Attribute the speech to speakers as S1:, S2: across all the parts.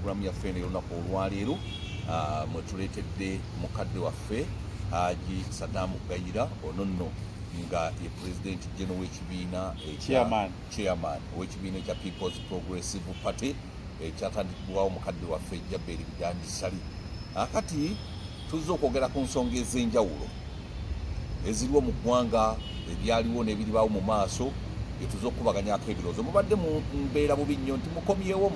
S1: program yaffe eno y'olunaku olwaleero mwe tuleetedde mukadde waffe Haji Saddam Gayira ono nno nga ye President General w'ekibiina chairman w'ekibiina ekya People's Progressive Party ekyatandikibwawo mukadde waffe Jaberi Bidandi Sali. Akati tuzza okwogera ku nsonga ez'enjawulo eziriwo mu ggwanga ebyaliwo n'ebiribaawo mu maaso etuza okubaganyako ebirowoozo. Mubadde mu mbeera bubi nnyo nti mukomyewo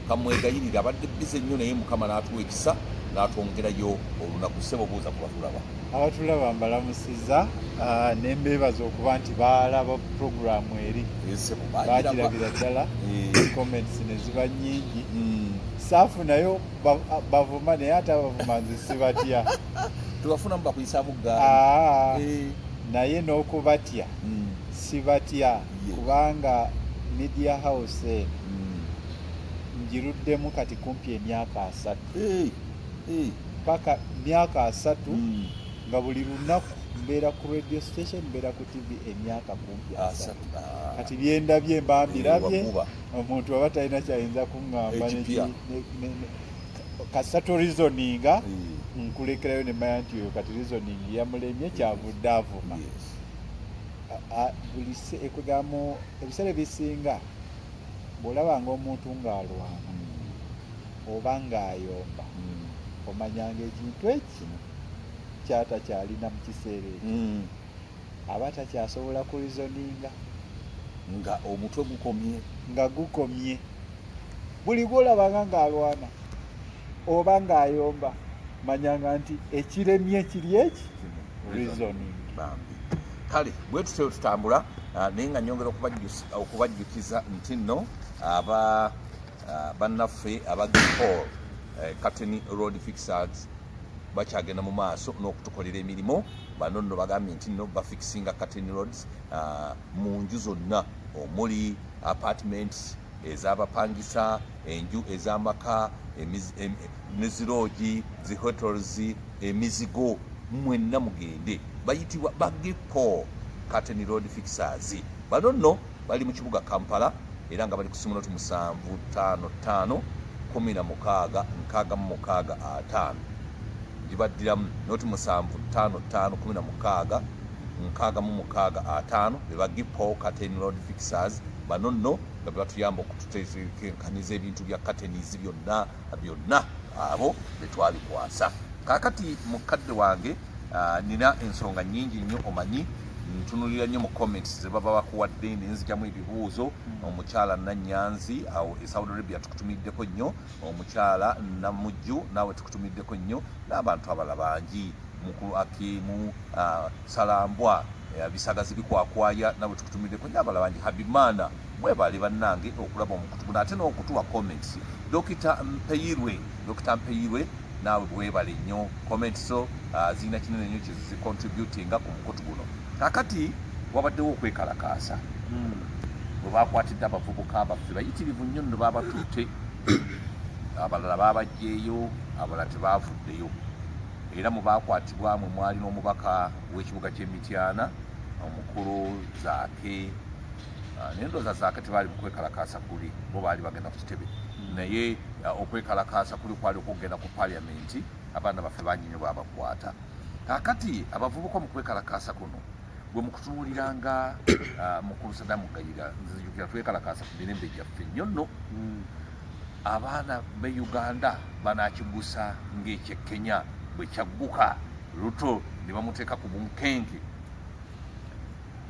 S1: kamwegayirira abadde bize nnyo naye Mukama n'atuwa ekisa n'atwongerayo olunaku. Ssebo buuza ku batulaba.
S2: Abatulaba mbalamusiza nembeebaza okuba nti baalaba puroguramu eri bagirabira ddala comments ne ziba nnyingi. Saafu nayo bavuma naye ate abavuma nze sibatya
S1: tubafunamu bakuyisa bugga
S2: naye n'okubatya sibatya kubanga media house ngiruddemu kati kumpi emyaka 3 paka myaka 3 nga buli lunaku mbeera ku radio station mbeera ku TV emyaka kumpi 3 kati byendabye mbambirabye omuntu aba talina kyayinza kuŋŋamba kasato reasoninga nkulekerayo ne manya nti oyo kati reasoning yamulemye kyavudde avuma. Ekugamo ebiseera ebisinga bw'olabanga omuntu ng'alwana oba ng'ayomba omanyanga ekintu ekimu kyatakyalina mu kiseera ekyo aba takyasobola ku reasoninga
S1: nga omutwe
S2: gukomye buli gw'olabanga ng'alwana oba ng'ayomba manyanga nti ekiremye kiri eki reasoning.
S1: Kale bwe tutyo tutambula naye nga nyongera okubajjukiza nti nno bannaffe aba Paul Curtain Road Fixers bakyagenda mu maaso n'okutukolera emirimu. Bano nno bagambye nti nno bafixinga curtain roads mu nju zonna omuli apartments ez'abapangisa, enju ez'amaka, neziroogi, zihotels, emizigo mwenna mugende. Bayitibwa Bagipo Curtain Road Fixers. Bano nno bali mu kibuga Kampala era nga bali ku simu noti 755 16 65 gibaddiramu noti 755 16 65 be Bagipo Curtain Road Fixers. Bano nno nga batuyamba okututeekaniza ebintu bya curtains byonna abo betwabikwasa. Kakati mukadde wange nina ensonga nnyingi nnyo omanyi ntunulira nnyo mu comments ze baba bakuwadde nenzigyamu ebibuuzo. Omukyala Nanyanzi awo e Saudi Arabia tukutumiddeko nnyo, omukyala Namujju naawe tukutumiddeko nnyo, n'abantu abala bangi Mukulu Akimu Salambwa Bisagazi Bikwakwaya naawe tukutumiddeko nnyo, abala bangi Habimana mwebali bannange okulaba omukutu guno ate n'okutuwa comments. Dr. Mpeyirwe naawe bwebale nnyo comments zo zirina kinene nnyo kizicontributinga ku mukutu guno. Kakati wabaddewo okwekalakaasa bwe bakwatidde abavubuka abaffe bayitirivu nnyo nno babatutte, abalala babajjeeyo, abalala tebaavuddeyo. Era mu baakwatibwa mwe mwali n'omubaka w'ekibuga ky'Emityana omukulu Zaake n'endooza Zaake tebaali mu kwekalakaasa kuli, bo baali bagenda ku kitebe naye okwekalakaasa kuli kwali okugenda ku paliamenti. Abaana baffe bangi nnyo babakwata. Kakati abavubuka mu kwekalakaasa kuno bwe mukutunuuliranga mukulu Saddam Gayira nzijukira twekalakaasa ku mirembe gyaffe nnyo nno. Abaana be Uganda banakigusa ng'ekyekenya bwe kyagguka luto ne bamuteeka ku bunkenke.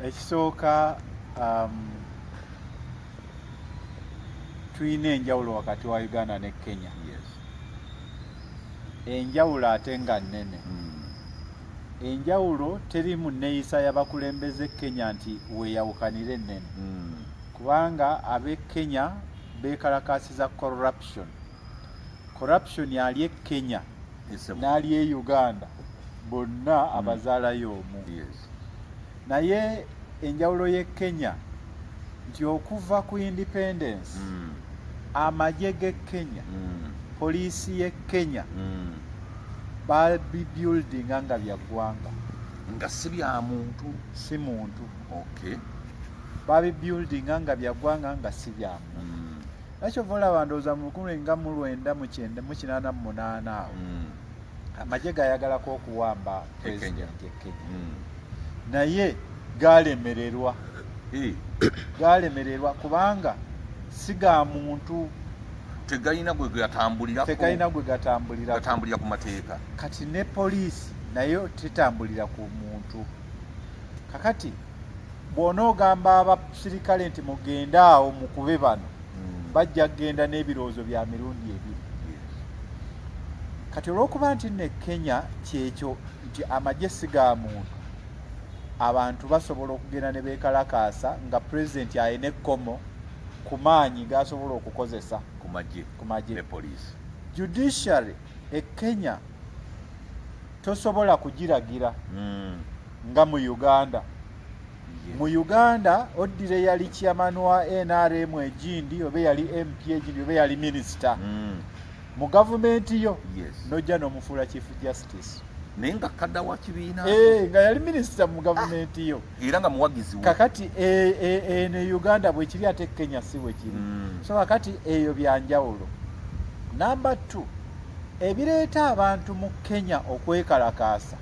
S2: Ekisooka tuyina enjawulo wakati wa Uganda ne Kenya. Enjawulo ate nga nnene. Enjawulo teri mu nneeyisa y'abakulembeze Kenya nti weeyawukanire ennene kubanga ab'e Kenya beekalakaasiza corruption ali e Kenya n'ali e Uganda bonna abazaalayo omu. Naye enjawulo y'e Kenya nti okuva ku independence amagye g'e Kenya poliisi y'e Kenya babibuildinga nga bya ggwanga
S1: nga si bya muntu
S2: si muntu.
S1: Okay.
S2: Babibuildinga nga bya ggwanga nga si bya muntu. nakyo vola bandooza mu 1988 awo amagye gayagalako okuwamba pulezidenti e Kenya naye galemererwa kubanga si ga muntu
S1: tegalina gwe gatambulira ku mateeka.
S2: Kati ne poliisi nayo tetambulira ku muntu. Kakati bw'onoogamba abasirikale nti mugende awo mukube bano bajja kugenda n'ebirowoozo bya mirundi ebiri. Kati olw'okuba nti ne Kenya kyekyo nti amagye si ga muntu, abantu basobola okugenda ne beekalakaasa nga pulezidenti ayina ekkomo ku maanyi g'asobola okukozesa
S1: ku magye ne poliisi.
S2: Judiciary e Kenya tosobola kugiragira nga mu Uganda. Mu Uganda oddire yali chairman wa NRM egindi oba yali MP egindi oba yali minister mu gavumenti yo nojja n'omufuula chief justice
S1: naye nga kadda wa kibiina
S2: nga yali minister mu gavumenti yo
S1: era nga muwagizi.
S2: Kakati ne Uganda bwe kiri ate Kenya si bwe kiri. So kakati eyo byanjawulo. Number 2, ebireeta abantu mu Kenya okwekalakaasa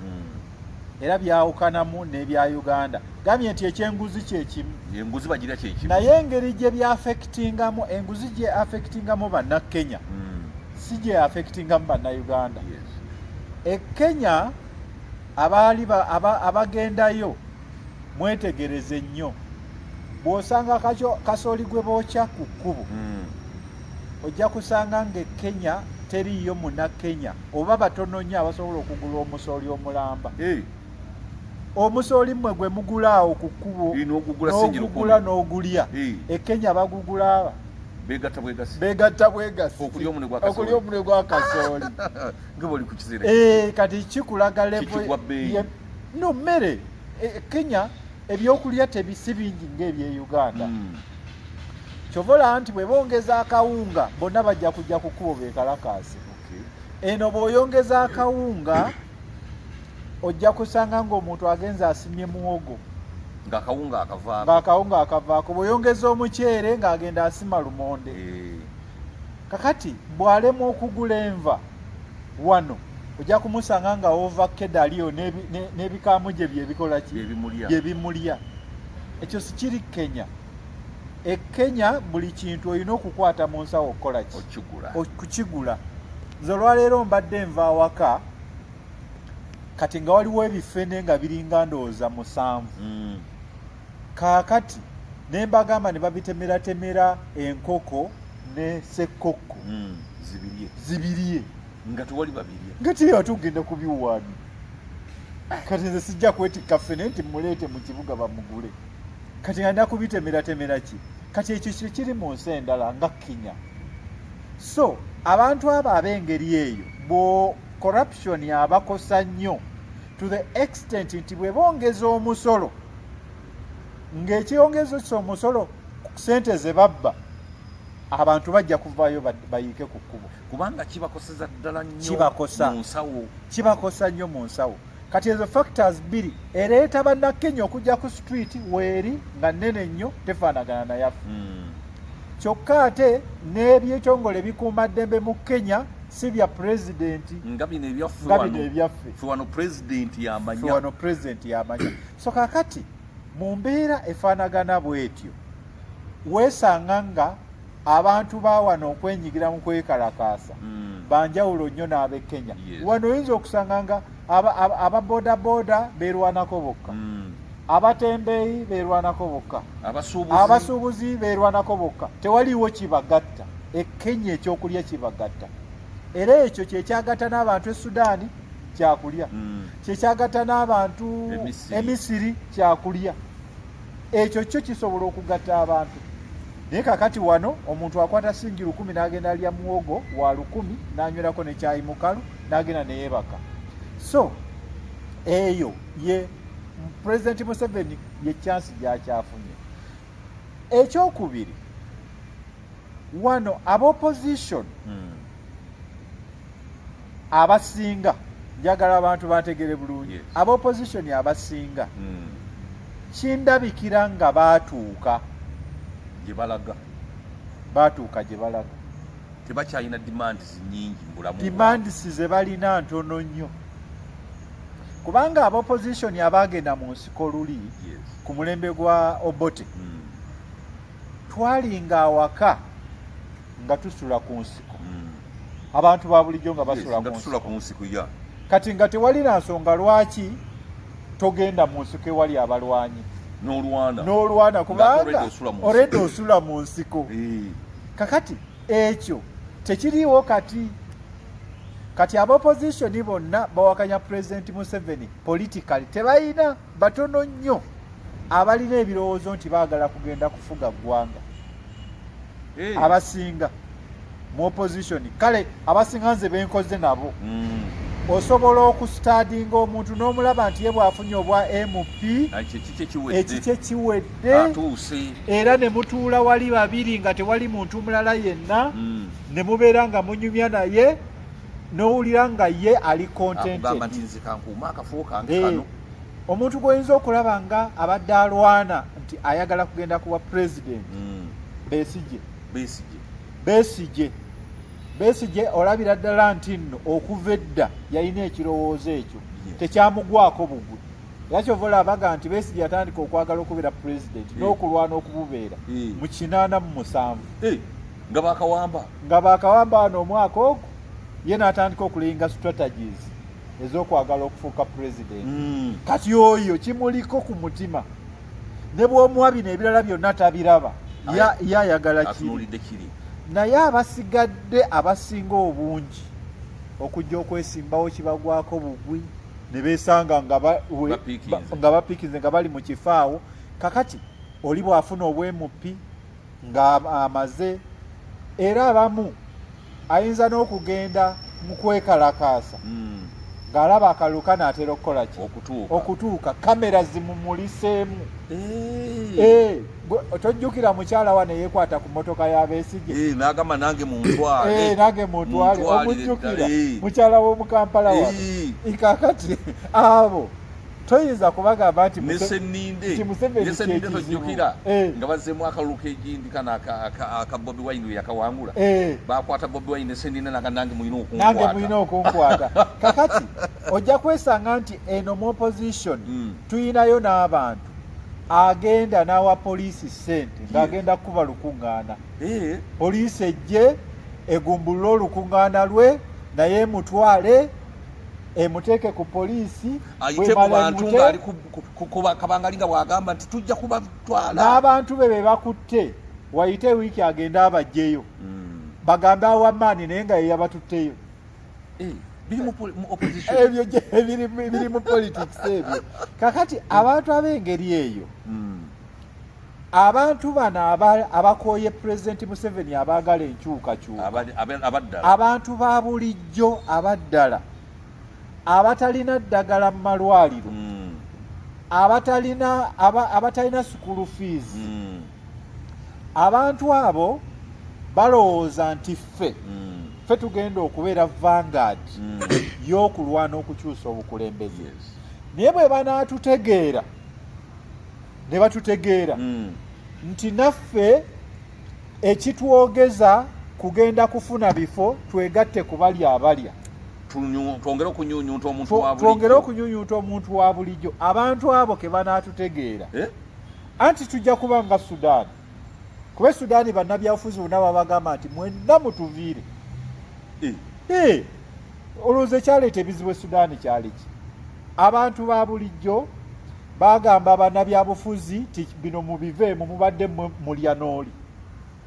S2: era byawukanamu n'ebya Uganda. Gambye nti ekyenguzi kyekimu,
S1: enguzi bagira kyekimu,
S2: naye engeri gye byafekitingamu, enguzi gye affectingamu banna Kenya si gye affectingamu banna Uganda. E Kenya abagendayo mwetegereze nnyo. Bw'osanga kasooli gwe bookya ku kkubo ojja kusanga nga Kenya teriyo munna Kenya oba batono nnyo abasobola okugula omusooli omulamba. Omusooli mmwe gwe mugula awo ku kkubo n'ogugula n'ogulya e Kenya bagugula beegatta bwegasi
S1: okulya
S2: omunwe gwa kasooli. Kati kikulaga levo no mmere Kenya ebyokulya tebisi bingi ng'eby'e Uganda. Kyovola nti bwe bongeza akawunga bonna bajja kujja ku kkubo beekalakaase. Eno bw'oyongeza akawunga ojja kusanga ng'omuntu agenza asimye muwogo ng'akawunga akavaako. Bw'oyongeza omuceere ng'agenda asima lumonde. Kakati bw'alema okugula enva wano ojja kumusanga nga ovakkedo aliyo n'ebikaamu gye byebikola ki bye bimulya. Ekyo si kiri Kenya. E Kenya buli kintu olina okukwata mu nsawo okukola ki okukigula. Nze olwaleero mbadde nva awaka kati nga waliwo ebifene nga biringa ndowooza 7. Kaakati ne mbagamba ne babitemeratemera enkoko ne ssekkokko zibirye
S1: nga tewali babirye
S2: nga tiriyo tugenda kubiwaani. Kati nze sijja kwetikka ffene nti muleete mu kibuga bamugule. Kati nga nda kubitemeratemera ki? Kati ekyo kye kiri mu nsi endala nga Kenya. So abantu abo ab'engeri eyo corruption yabakosa nnyo to the extent nti bwe bongeza omusolo ng'ekyongezo ky'omusolo ssente ze babba abantu bajja kuvaayo bayiike ku kkubo
S1: kubanga kibakoseza ddala nnyo
S2: kibakosa nnyo mu nsawo. Kati ezo factors bbiri ereeta bannakenya okujja ku street weeri nga nnene nnyo tefaanagana nayaffe. Kyokka ate n'ebyetongole bikuuma ddembe mu Kenya si bya pulezidenti
S1: nga bino
S2: ebyaffe.
S1: Ffe wano pulezidenti yamanya.
S2: So kakati mu mbeera efaanagana bw'etyo weesanga nga abantu ba wano okwenyigira mu kwekalakaasa banjawulo nnyo n'ab'e Kenya. Wano oyinza okusanga nga ababoodabooda beerwanako bokka, abatembeeyi beerwanako bokka, abasuubuzi beerwanako bokka. Tewaliiwo kibagatta. E Kenya ekyokulya kibagatta. Era ekyo kyekyagatta n'abantu e Sudaani kyakulya, kyekyagatta n'abantu e Misiri kyakulya. Ekyo kyo kisobola okugatta abantu. Naye kakati wano omuntu akwata singi 10 n'agenda alya muwogo wa 10 n'anywerako ne kyayi mukalu n'agenda neyeebaka. So eyo ye President Museveni ye chance gyakyafunye. Ekyokubiri wano ab'opposition abasinga, njagala abantu bategere bulungi, ab'opposition abasinga kindabikira nga baatuuka
S1: gye balaga
S2: baatuuka gye balaga.
S1: Tebakyalina demands nnyingi mu bulamu.
S2: Demands ze balina ntono nnyo. Kubanga ab'opposition abaagenda mu nsiko luli ku mulembe gwa Obote twalinga awaka nga tusula ku nsiko. Abantu ba bulijjo nga basula
S1: ku nsiko ya.
S2: Kati nga tewali na nsonga lwaki togenda mu nsiko ewali abalwanyi. N'olwana kubanga already osula mu nsiko. Kakati ekyo tekiriiwo kati ab'opposition bonna bawakanya President Museveni politically tebalina batono nnyo abalina ebirowoozo nti baagala kugenda kufuga ggwanga. Abasinga mu opposition kale abasinga nze benkoze nabo. Osobola okustadinga omuntu n'omulaba nti ye bw'afunye obwa MP ekikye kiwedde era ne mutuula wali babiri nga tewali muntu mulala yenna ne mubeera nga munyumya naye n'owulira nga ye ali contented. Omuntu gw'oyinza okulaba nga abadde alwana nti ayagala kugenda kuba president Besigye olabira ddala nti nno okuva edda yalina ekirowoozo ekyo tekyamugwako bugwe. Era kyova olabaga nti Besigye yatandika okwagala okubeera president n'okulwana okububeera mu 87 nga baakawamba wano omwaka ogwo ye n'atandika okulinga strategies ez'okwagala okufuuka president. Kati oyo kimuliko ku mutima ne bw'omuwa bino ebirala byonna tabiraba ye ayagala kiri. Naye abasigadde abasinga obungi okujja okwesimbawo kibagwako bugwi ne beesanga nga bapikize nga bali mu kifaawo. Kakati oli bw'afuna obwemupi nga amaze era abamu ayinza n'okugenda mu kwekalakaasa ng'alaba akalulu n'atera okukola ki okutuuka kamera zimumuliseemu. Tojjukira mukyala wa ne yeekwata ku mmotoka ya Besigye
S1: n'agamba nange muntwale
S2: omujjukira mukyala w'omukampala wa kakati abo toyinza kubagamba nti
S1: Museveni tojjukira nga bazzeemu akalulu k'egindi kana aka Bobi Wine yakawangula bakwata Bobi Wine ne Sendina nange mulina
S2: okunkwata. Kakati ojja kwesanga nti eno mu opposition tuyinayo n'abantu agenda n'awa poliisi ssente ng'agenda kuba lukuŋŋaana. Poliisi ejje egumbulule olukuŋŋaana lwe naye emutwale emuteeke ku poliisi
S1: ayite mu bantu ng'ali kabangali nga bw'agamba nti tujja kubatwala.
S2: N'abantu be bakutte wayite wiiki agenda abajjeyo bagambe awa maani naye nga ye yabatutteyo. Ebyo biri mu politics ebyo. Kakati abantu ab'engeri eyo abantu bano abakooye President Museveni abaagala enkyukakyuka abantu ba bulijjo abaddala abatalina ddagala mu malwaliro abatalina school fees abantu abo balowooza nti ffe tugenda okubeera vanguard y'okulwana okukyusa obukulembeze. Naye bwe banaatutegeera ne batutegeera nti naffe ekitwogeza kugenda kufuna bifo twegatte ku bali abalya
S1: twongere
S2: okunyunyuuta omuntu wa bulijjo. Abantu abo ke banaatutegeera anti tujja kuba nga Sudaani. Kuba Sudaani bannabyabufuzi bonna babagamba nti mwenna mutuviire. Olowooza ekyaleeta ebizibu e Sudaani kyali ki? Abantu ba bulijjo bagamba bannabyabufuzi ti bino mubiveemu mubadde mulya n'oli.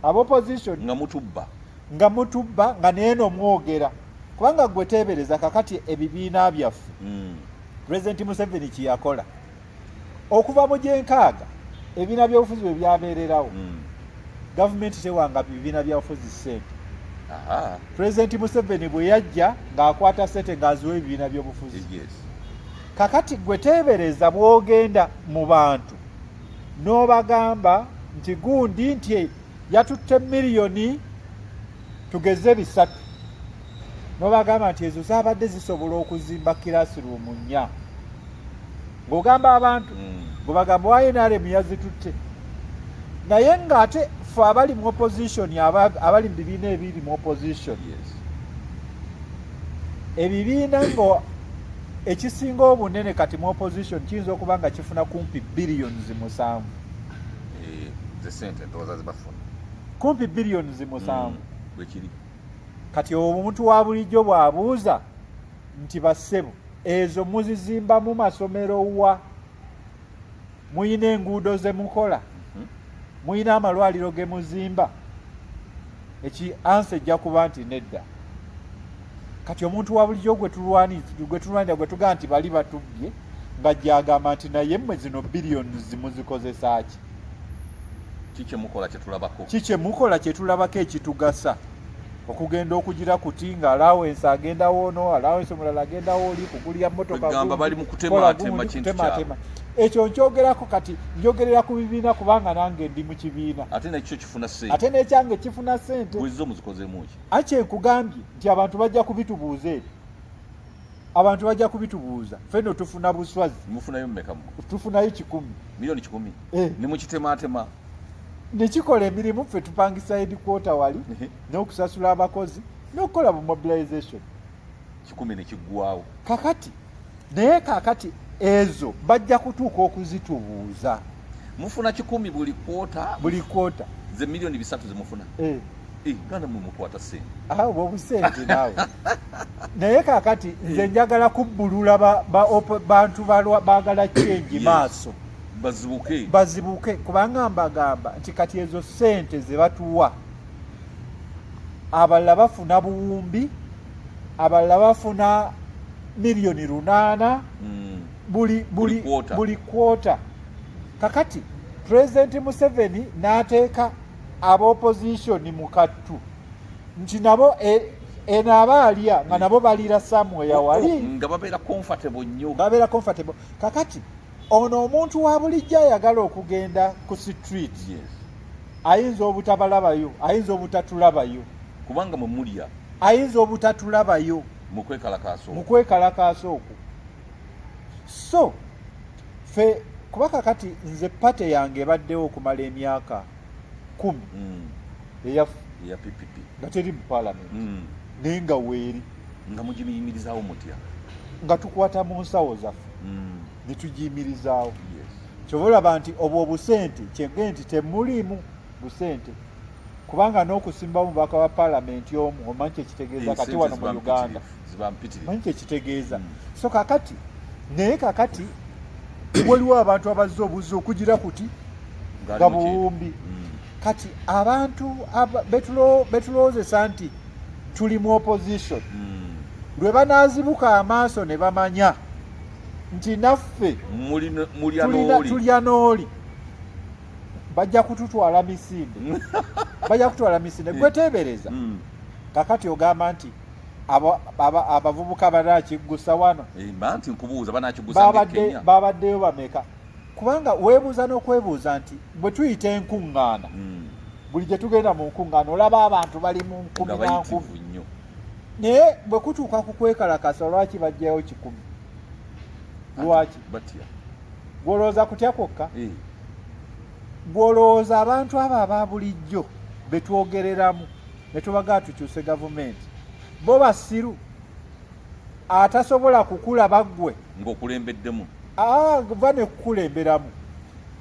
S2: Ab'opposition nga mutubba nga neeno mwogera kubanga gwe teebereza kakati ebibiina byaffe President Museveni kiyakola okuva mu gyenkaaga ebibiina by'obufuzi bwe byabeererawo gavumenti tewanga bibiina by'obufuzi ssente. President Museveni bwe yajja ng'akwata ssente ng'aziwa ebibiina by'obufuzi. Kakati gwe teebereza bw'ogenda mu bantu n'obagamba nti gundi nti yatutte miliyoni tugeze 3 n'obagamba nti ezo zaabadde zisobola okuzimba kirasiruumu 4 ng'ogamba abantu bwe bagamba wa NRM yazitutte naye ng'ate ffe abali mu opposition abali mu bibiina ebiri mu opposition ebibiina ngo ekisinga obunene kati mu opposition kiyinza okuba nga kifuna kumpi billions 7 kumpi billions 7
S1: bwekiri
S2: kati omuntu wa bulijjo bw'abuuza nti bassebo ezo muzizimba mu masomero wa muyina enguudo ze mukola muyina amalwaliro ge muzimba ansa ejja kuba nti nedda. Kati omuntu wa bulijjo gwe tulwanira gwe tugaa nti bali batubye nga gyagamba nti naye mmwe zino billions muzikozesa ki? Kike mukola kyetulabako ekitugasa okugenda okugira kuti nga allowance agenda woono allowance omulala agenda wooli kugulira mmotoka
S1: bali mu kutematema kintu kyabwe.
S2: Ekyo nkyogerako kati njogerera ku bibiina kubanga nange ndi mu kibiina
S1: ate nekyo kifuna ssente
S2: ate nekyange kifuna ssente
S1: bulizo muzikozeemu ki?
S2: Akye nkugambye nti abantu bajja kubitubuuza ebyo abantu bajja kubitubuuza ffenno tufuna buswazi
S1: mufunayo mmeka
S2: tufunayo 100
S1: milioni 10 ne mukitematema
S2: nekikola emirimu ffe tupangisa headquarter wali n'okusasula abakozi n'okukola bu mobilization
S1: 10 ne kiggwawo
S2: kakati ezo bajja kutuuka okuzitubuuza
S1: mufuna 10 buli kwota ze milioni 3 zemufuna ganda mumukwata ssente
S2: awo obusente naawe naye kakati nze njagala kubbulula bantu baagala change maaso bazibuke kubanga mbagamba nti kati ezo ssente ze batuwa abalala bafuna buwumbi abalala bafuna milioni 8 buli kwota. Kakati President Museveni n'ateeka ab'opposition mu kattu nti nabo eno abaalya nga nabo balira somewhere wali
S1: nga babeera
S2: comfortable. Kakati ono omuntu wa bulijjo ayagala okugenda ku street ayinza obutabalabayo ayinza obutatulabayo
S1: kubanga mwe mulya
S2: ayinza obutatulabayo
S1: mu
S2: kwekalakaasa okwo. So fe kuba kakati nze pate yange ebaddewo okumala emyaka 10 eya
S1: PPP
S2: nga teri mu parliament naye nga weeri
S1: nga mugiyimirizaawo mutya
S2: nga tukwata mu nsawo zaffe ne tugiyimirizaawo. Kyova olaba nti obwo obusente kyenge nti temulimu busente kubanga n'okusimba omubaka wa parliament omu omanyi kyekitegeeza kati wano mu Uganda manyi kyekitegeeza. So kakati naye kakati waliwo abantu abazze obuzi okugira kuti nga buwumbi. Kati abantu betulowoozesa nti tuli mu opposition lwe banaazibuka amaaso ne bamanya nti naffe tulya n'oli bajja kututwala misinde gweteebereza. Kakati ogamba nti abavubuka banakiggusa wano babaddeyo bameka kubanga weebuuza n'okwebuuza nti bwe tuyita enkuŋŋaana buli gye tugenda mu nkuŋŋaana olaba abantu bali mu 10 naye bwe kutuuka ku kwekalakasa lwaki bajjayo 10 lwaki gwolowooza kutya kwokka gwolowooza abantu abo aba bulijjo betwogereramu ne tubagaa tukyuse gavumenti bo basiru atasobola kukulaba ggwe
S1: ng'okulembeddemu
S2: va ne kukulemberamu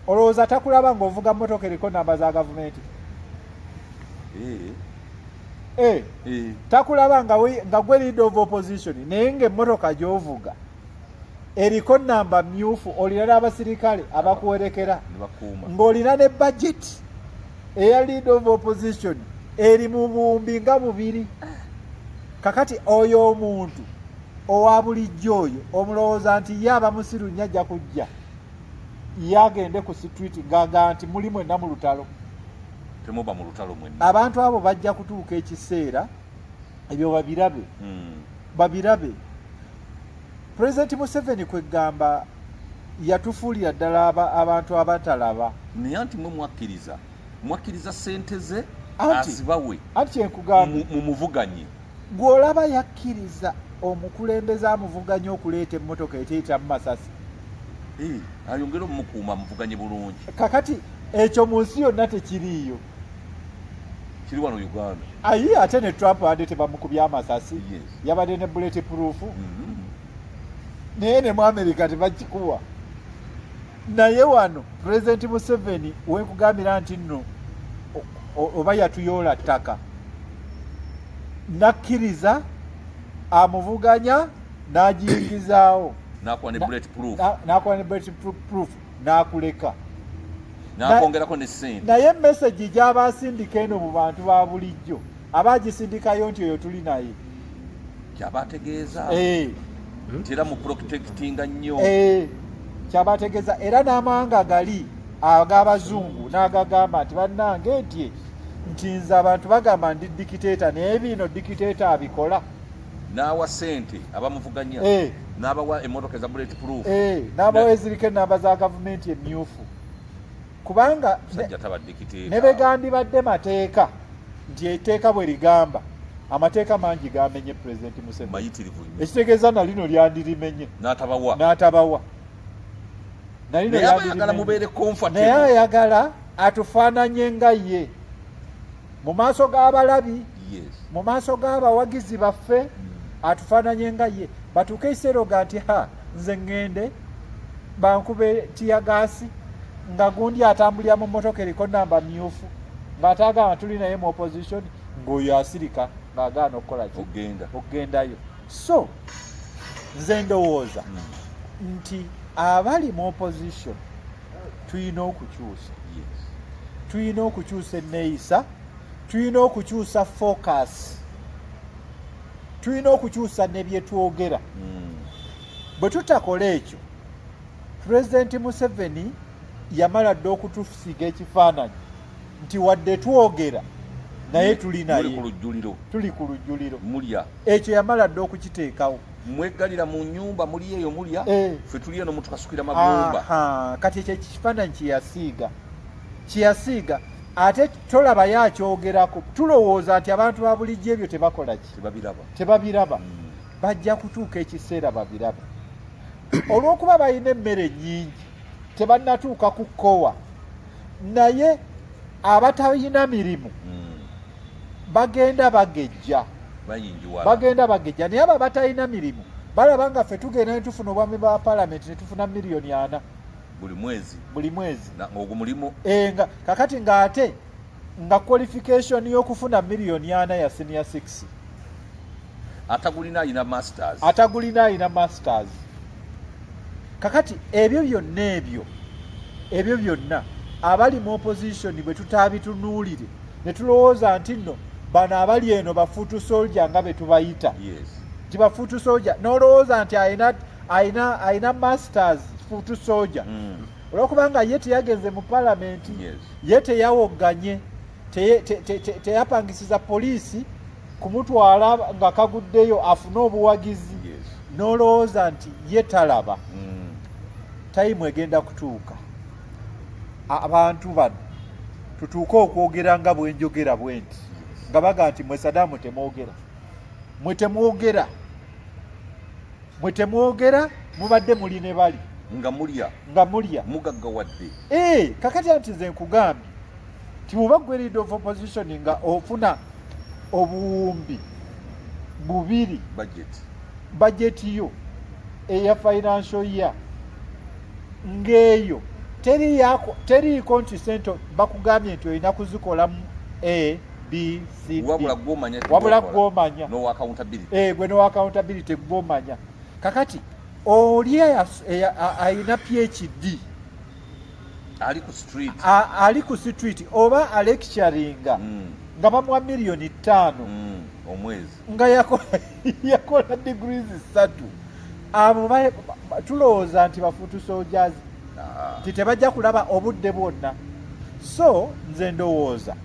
S2: olowooza takulaba ng'ovuga mmotoka eriko namba za gavumenti takulaba nga gwe leader of opposition naye ng'emmotoka gy'ovuga eriko namba myufu olina n'abasirikale abakuwerekera ng'olina ne budget eya leader of opposition eri mu buwumbi nga 2. Kakati oyo omuntu owa bulijjo oyo omulowooza nti ye abamusiru nnyo ajja kujja ye agende ku street ng'agaa nti muli mwenna mu lutalo.
S1: Temuba mu lutalo mwenna.
S2: Abantu abo bajja kutuuka ekiseera ebyo babirabe. President Museveni kwegamba yatufuulira ddala abantu abatalaba
S1: naye nti mwe mwakkiriza ssente ze azibawe
S2: anti kyenkugamba
S1: mumuvuganye
S2: gw'olaba yakkiriza omukulembeze amuvuganya okuleeta emmotoka eteyita mu masasi
S1: ayongere omumukuuma amuvuganye bulungi.
S2: Kakati ekyo mu nsi yonna tekiriiyo
S1: kiri wano Uganda
S2: ayi ate ne Trump ade tebamukubya amasasi
S1: yes
S2: yabadde ne bullet proof naye ne mu America tebakikuwa naye wano President Museveni wenkugambira nti nno oba yatuyoola ttaka nakkiriza amuvuganya n'agiyingizaawo
S1: nakuwa ne bullet proof
S2: n'akuleka
S1: nakwongerako ne ssente
S2: naye message gy'abasindika eno mu bantu ba bulijjo abagisindikayo nti oyo tuli naye
S1: kyabategeeza nti era mu protectinga nnyo
S2: kyabategeeza era n'amawanga gali ag'abazungu n'agagamba nti bannange nti nze abantu bagamba ndi dikiteeta naye bino dikiteeta abikola
S1: n'awa ssente abamuvuganya n'abawa emmotoka eza bullet proof
S2: n'abawa eziriko enamba za gavumenti emyufu kubanga ne begandibadde mateeka nti etteeka bwe ligamba amateeka mangi gamenye Pulezidenti Museveni ekitegeeza na lino lyandirimenye n'atabawa naye ayagala atufaananye nga ye mu maaso g'abalabi mu maaso g'abawagizi baffe atufaananye nga ye batuuke ekiseera nti nze ŋŋende bankube tiyagaasi nga gundi atambulira mu mmotoka eriko namba myufu ng'ate agamba tuli naye mu opposition ng'oyo asirika ng'agaana okukola ki okugendayo so nze ndowooza nti abali mu opposition tulina okukyusa tulina okukyusa enneeyisa tulina okukyusa focus tulina okukyusa ne bye twogera bwe tutakola ekyo Pulezidenti Museveni yamala dde okutusiga ekifaananyi nti wadde twogera naye tuli naye tuli ku lujjuliro ekyo yamala dde okukiteekawo
S1: mwegalira mu nyumba muli eyo mulya ffe tuli eno mutukasukira magumba
S2: kati ekyo ekifaananyi kyeyasiiga ate tolaba yakyogerako tulowooza nti abantu ba bulijjo ebyo tebakola ki tebabiraba bajja kutuuka ekiseera babiraba olw'okuba balina emmere nnyingi tebannatuuka ku kkowa naye abatalina mirimu bagenda bagejja naye abo abatalina mirimu balaba nga ffe tugenda ne tufuna obwami bwa paalamenti ne tufuna miliyoni 4 buli mwezi
S1: ogwo mulimu
S2: nga kakati ng'ate nga qualification y'okufuna miliyoni 4 ya senior 6
S1: atagulina
S2: ayina masters kakati ebyo byonna abali mu opposition bwe tutaabitunuulire ne tulowooza nti nno bano abali eno bafuutu soldier nga be tubayita nti bafuutu soldier n'olowooza nti ayina masters fuutu soldier olwokubanga ye teyagenze mu paalamenti ye teyawogganye teyapangisiza poliisi kumutwala nga kaguddeyo afune obuwagizi n'olowooza nti ye talaba tayimu egenda kutuuka abantu bano tutuuke okwogera nga bwenjogera bwenti nga baga nti mwe Sadaamu mwe temwogera mubadde muli ne bali
S1: nga mulya
S2: mugaggawadde kakati nti nze nkugambye ti bw'oba gwe leader of opposition nga ofuna obuwumbi 2 bajeti yo eya financial year ng'eyo teriiko nti sente bakugambye nti olina kuzikolamu A, B, C, D wabula gw'omanya gwe no accountability gw'omanya kakati oli ayina PhD ali ku street oba alecturinga nga bamuwa miliyoni 5
S1: omwezi
S2: nga yakola degrees 3 abo tulowooza nti bafuutu soldiers nti tebajja kulaba obudde bwonna so nze ndowooza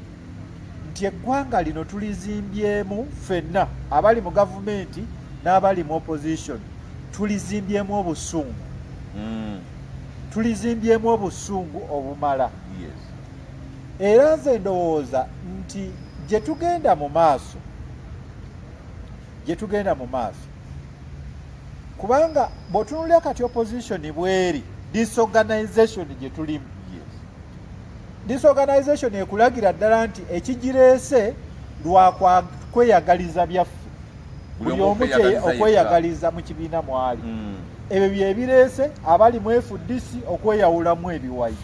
S2: nti eggwanga lino tulizimbyemu ffenna abali mu gavumenti n'abali mu opposition tulizimbyemu obusungu obumala era nze ndowooza nti gye tugenda mu maaso kubanga bw'otunulira kati opposition bweri disorganization gye tulimu disorganization ekulagira ddala nti ekigireese lwa kweyagaliza byaffe buli omu okweyagaliza mu kibiina mwali ebyo byebireese abali mu FDC okweyawulamu ebiwayi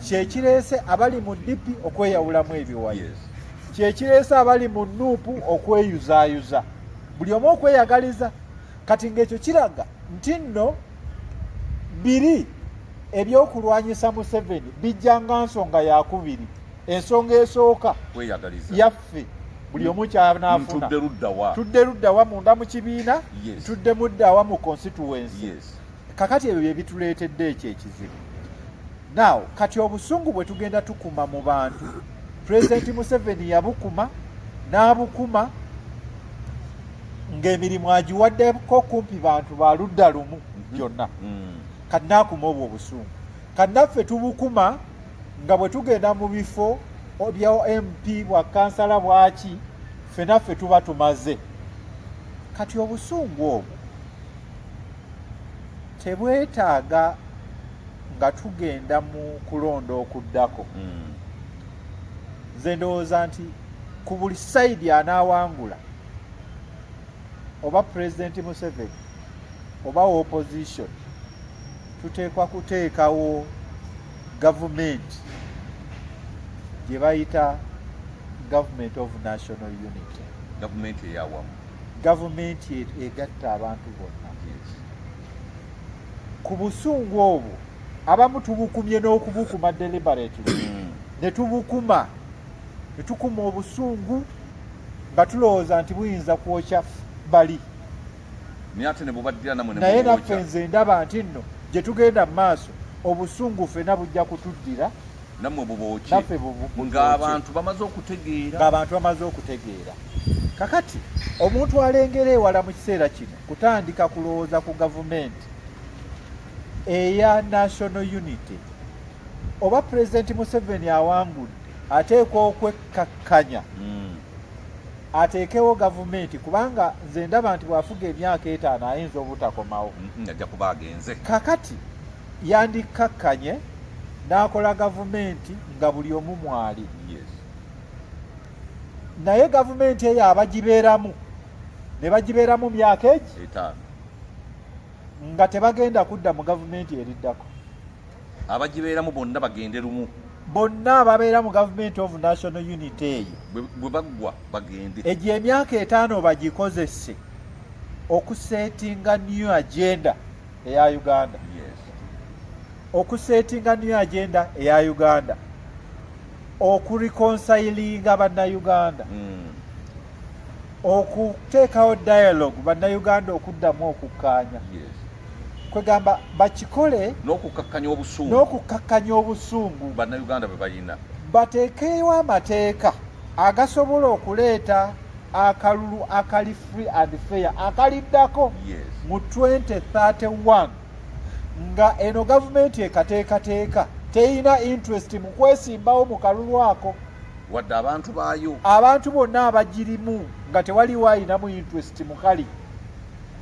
S2: kyekireese abali mu DP okweyawulamu ebiwayi kyekireese abali mu NUP okweyuzaayuza buli omu okweyagaliza kati ng'ekyo kiraga nti nno biri ebyokulwanyisa Museveni bijja nga nsonga yakubiri ensonga esooka yaffe buli omu kyanaafuna tudde luddawa munda mu kibiina tudde muddawa mu constituency kakati ebyo bye bituleetedde ekyo ekizibu now kati obusungu bwe tugenda tukuma mu bantu President Museveni yabukuma n'abukuma ng'emirimu agiwaddeko kumpi bantu ba ludda lumu gyonna kati naakuma obwo obusungu kati naffe tubukuma nga bwe tugenda mu bifo bya MP bwa kansala bwaki ffe naffe tuba tumaze kati obusungu obwo tebwetaaga nga tugenda mu kulonda okuddako nze ndowooza nti ku buli sayidi anaawangula oba President Museveni oba opposition tuteekwa kuteekawo gavumenti gye bayita government of national unity gavumenti egatta abantu bonna ku busungu obwo abamu tubukumye n'okubukuma deliberately ne tubukuma ne tukuma obusungu nga tulowooza nti buyinza kwokya bali naye naffe nze ndaba nti nno gye tugenda mu maaso obusungu ffena bujja kutuddira naffe
S1: ng'abantu bamaze
S2: okutegeera kakati omuntu alengera ewala mu kiseera kino kutandika kulowooza ku gavumenti eya national unity oba President Museveni awangudde ateekwa okwekkakkanya ateekewo gavumenti kubanga nze ndaba nti bw'afuga emyaka 5 ayinza obutakomawo
S1: ajja kuba agenze
S2: kakati yandikkakkanye n'akola gavumenti nga buli omu mwali naye gavumenti eyo abagibeeramu ne bagibeeramu myaka egi nga tebagenda kudda mu gavumenti eriddako
S1: abagibeeramu bonna bagende lumu
S2: bonna ababeera mu government of national unity eyo
S1: bwe baggwa bagende
S2: egyo emyaka 5 bagikozese okusetinga new agenda eya Uganda okusetinga new agenda eya Uganda okureconcilinga bannayuganda okuteekawo dialogue bannayuganda okuddamu okukkaanya kwegamba bakikole n'okukakkanya obusungu
S1: bannayuganda bwe balina
S2: bateekewo amateeka agasobola okuleeta akalulu akali free and fair akaliddako mu 2031 nga eno gavumenti ekateekateeka teyina interest mu kwesimbawo mu kalulu ako
S1: wadde abantu baayo
S2: abantu bonna abagirimu nga tewaliwo ayinamu interest mu kali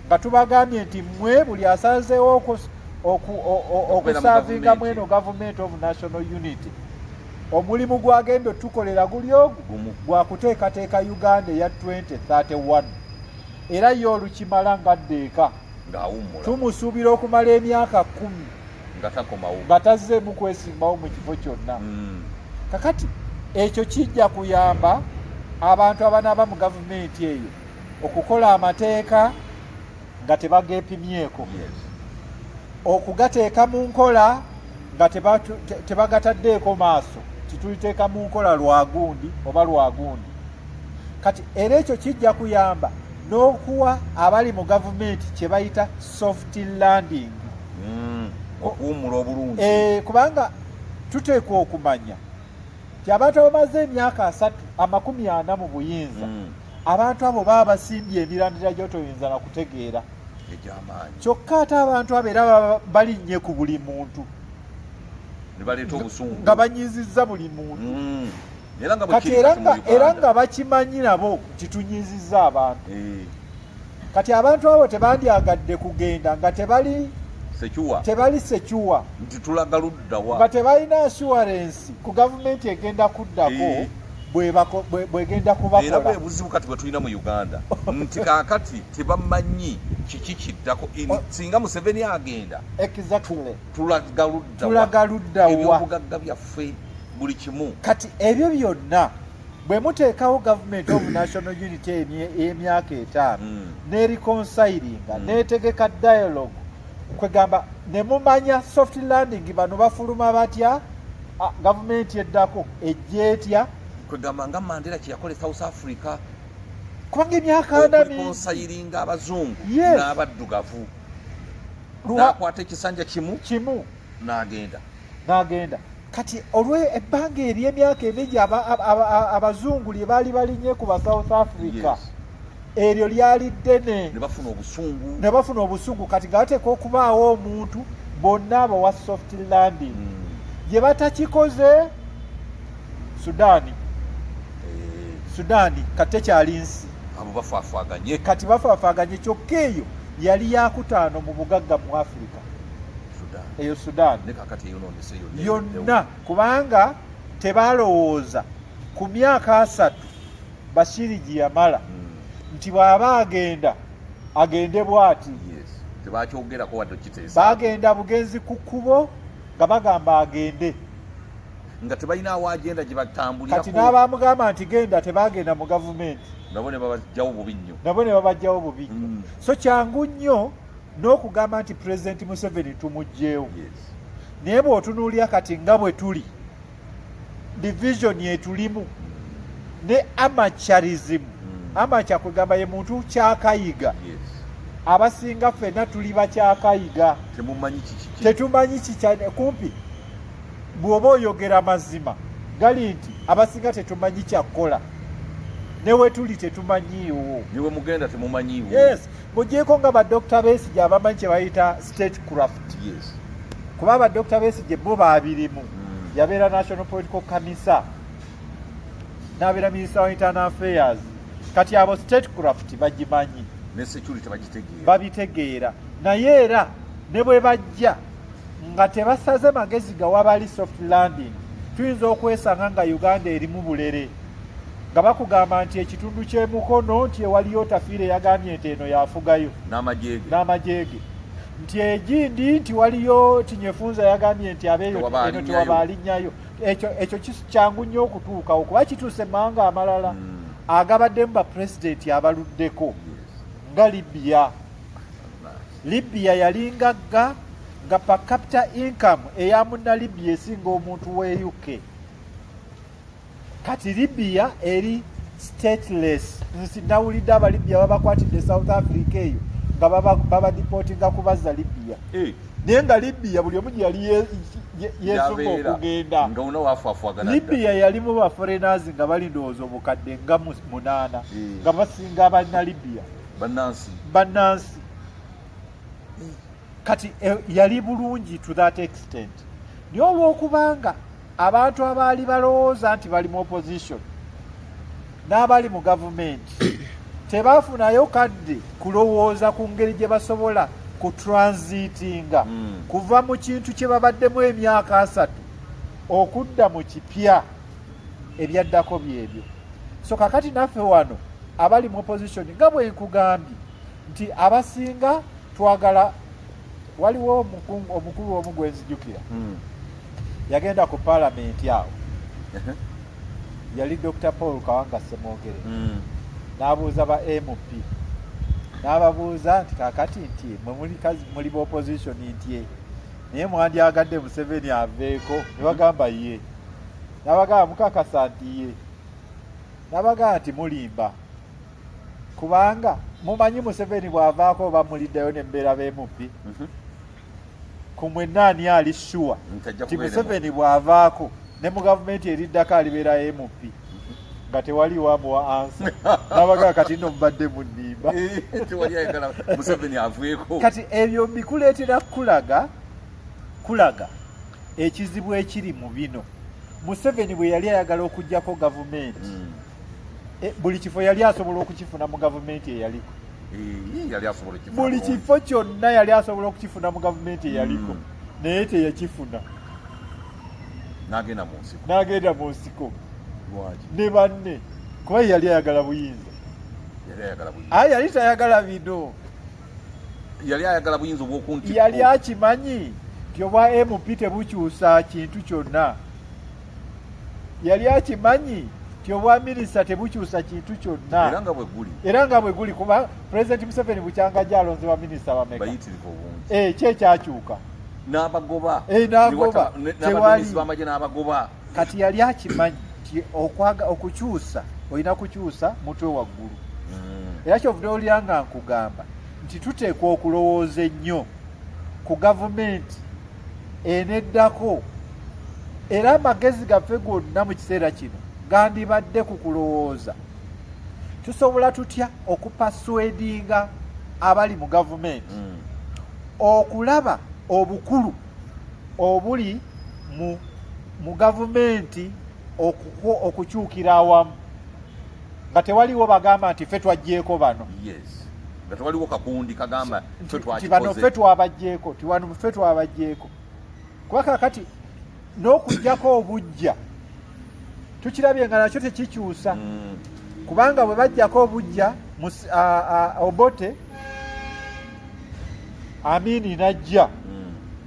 S2: nga tubagambye nti mmwe buli asanzeewo okusaavinga mu eno government of national unity omulimu gwagenda otukolera guli ogwo gwakuteekateeka Uganda eya 2031 era yo olukimala ngaddeeka tumusuubira okumala emyaka 10 nga tazzeemu kwesimbawo mu kifo kyonna kakati ekyo kijja kuyamba abantu abanaaba mu gavumenti eyo okukola amateeka nga tebageepimyeko okugateeka mu nkola nga tebagataddeeko maaso tituliteeka mu nkola lwagundi oba lwagundi kati era ekyo kijja kuyamba n'okuwa abali mu gavumenti kye bayita soft landing
S1: okuwummula obulungi
S2: kubanga tuteekwa okumanya ti abantu abamaze emyaka 40 mu buyinza abantu abo baba basimbye emirandira gy'otoyinza na kutegeera
S1: egy'amaanyi
S2: kyokka ate abantu abo era balinnye ku buli muntu
S1: ne baleeta obusungu
S2: nga banyizizza buli muntu
S1: kati
S2: era nga bakimanyi nabo titunyizizza abantu kati abantu abo tebandyagadde kugenda nga tebali
S1: sekiwa
S2: tebali sekiwa
S1: nti tulaga luddawa
S2: nga tebalina assurance ku gavumenti egenda kuddako bwegenda
S1: era
S2: kubakola.
S1: bwe buzibu kati bwe tulina mu Uganda nti kaakati tebamanyi kiki kiddako singa Museveni agenda
S2: Exactly.
S1: tulaga luddawa ebyobugagga byaffe buli kimu.
S2: Kati ebyo byonna bwe muteekawo gavumenti of national unity ey'emyaka 5 n'ereconcilinga n'etegeka dialogue kwegamba ne mumanya soft landing bano bafuluma batya gavumenti eddako ejja etya
S1: kwegamba nga Mandela kye yakola South Africa
S2: kubanga emyaka 4
S1: okulikonsayiringa abazungu
S2: Yes.
S1: n'abaddugavu n'akwata ekisanja kimu n'agenda. Kati ebbanga ery'emyaka ebiri abazungu lye baali balinye ku ba South Africa eryo lyali ddene ne bafuna
S2: obusungu kati nga bateeka okubaawo omuntu bonna abawa soft landing gye batakikoze Sudaani kati tekyali nsi
S1: abo bafaafaganye
S2: kati bafaafaganye kyokka eyo yali yakutaano mu bugagga mu Africa eyo Sudaani
S1: ne kakati eyonoonese
S2: yonna kubanga tebalowooza ku myaka 3 Bashir gye yamala nti bw'aba agende bw'ati
S1: tebakyogerako wadde kiteesa
S2: bagenda bugenzi ku kkubo nga bagamba agende
S1: nga tebalina awaagenda gye batambulirako
S2: kati n'abamugamba nti genda tebagenda mu gavumenti
S1: nabo ne babajjawo bubi nnyo
S2: so kyangu nnyo n'okugamba nti President Museveni tumuggyeewo naye bw'otunuulira kati nga bwe tuli division etulimu ne amacharism amacha kwegamba ye muntu kyakayiga abasinga ffenna tuli bakyakayiga tetumanyi kikyane kumpi bw'oba oyogera mazima gali nti abasinga tetumanyi kyakkola newe tuli tetumanyiiwo
S1: niwe mugenda temumanyiiwo
S2: mugyeko nga Dr. Besigye abamanyi kye bayita statecraft kuba Dr. Besigye bo babirimu yabeera National Political Commissar n'abeera Minister wa Internal Affairs kati abo statecraft bagimanyi
S1: ne security
S2: babitegeera naye era ne bwe bajja nga tebasaze magezi gawabali soft landing tuyinza okwesanga nga Uganda erimu bulere nga bakugamba nti ekitundu ky'emukono nti ewaliyo tafiire yagambye nti eno yafugayo n'amajeege nti egindi nti waliyo tinyefunza yagambye nti abeeyo eno tewabalinnyayo ekyo kyangu nnyo okutuukawo kuba kituuse mawanga amalala agabaddemu bapulezidenti abaluddeko nga Libya yalingagga nga per capita income eya munna Libya esinga omuntu w'e UK kati Libya eri stateless nsi nawulidde abalibya babakwatidde South Africa eyo nga babadipotinga kubazza Libya naye nga Libya buli omu yali yeesonga okugenda Libya yalimu ba foreigners nga bali ndowooza obukadde nga 8 nga basinga abanna Libya bannansi kati yali bulungi to that extent naye olw'okubanga abantu abaali balowooza nti bali mu opposition n'abali mu gavumenti tebafunayo kadde kulowooza ku ngeri gye basobola ku transitinga kuva mu kintu kye babaddemu emyaka 3 okudda mu kipya ebyaddako byebyo so kakati naffe wano abali mu opposition nga bwe nkugambye nti abasinga twagala waliwo omukulu omu gwe nzijukira yagenda ku palamenti awo yali Dr. Paul Kawanga Ssemwogere n'abuuza ba MP n'ababuuza nti kakati nti muli ba opposition nti naye mwandyagadde Museveni aveeko ne bagamba ye n'abagamba mukakasa nti ye n'abagamba nti mulimba kubanga mumanyi Museveni bw'avaako oba muliddayo n'embeera b'MP ku mwenna ani ali sure nti Museveni bw'avaako ne mu gavumenti eriddako alibeera MP nga tewali wamuwa ansa n'abagamba kati nno mubadde mu nnimba kati ebyo bikuleetera kulaga ekizibu ekiri mu bino. Museveni bwe yali ayagala okuggyako gavumenti buli kifo yali asobola okukifuna mu gavumenti eyaliko
S1: yali asobola okukifuna
S2: buli kifo kyonna yali asobola okukifuna mu gavumenti eyaliko naye teyakifuna n'agenda mu nsiko ne banne kuba yali ayagala buyinza yali tayagala bino
S1: yali ayagala buyinza obwokunti
S2: yali akimanyi nti obwa MP tebukyusa kintu kyonna yali akimanyi nti obwa minisita tebukyusa kintu kyonna era nga bwe guli kuba President Museveni bukyanga gyalonzebwa minisita bameka kyekyakyuka
S1: n'abagoba
S2: tewali
S1: bamaje n'abagoba
S2: kati yali akimanyi nti okukyusa olina kukyusa mutwe waggulu era kyovudde olya nga nkugamba nti tuteekwa okulowooza ennyo ku gavumenti eneddako era amagezi gaffe gonna mu kiseera kino gandibadde ku kulowooza tusobola tutya okupaswedinga abali mu gavumenti okulaba obukulu obuli mu gavumenti okukyukira awamu nga tewaliwo bagamba nti ffe twaggyeko bano
S1: nga tewaliwo kakundi kagamba
S2: bano ffe twabaggyeko tiwano ffe twabaggyeko kuba kakati n'okuggyako obujja tukirabye nga nakyo tekikyusa kubanga bwe bajjako obujja Obote Amini najja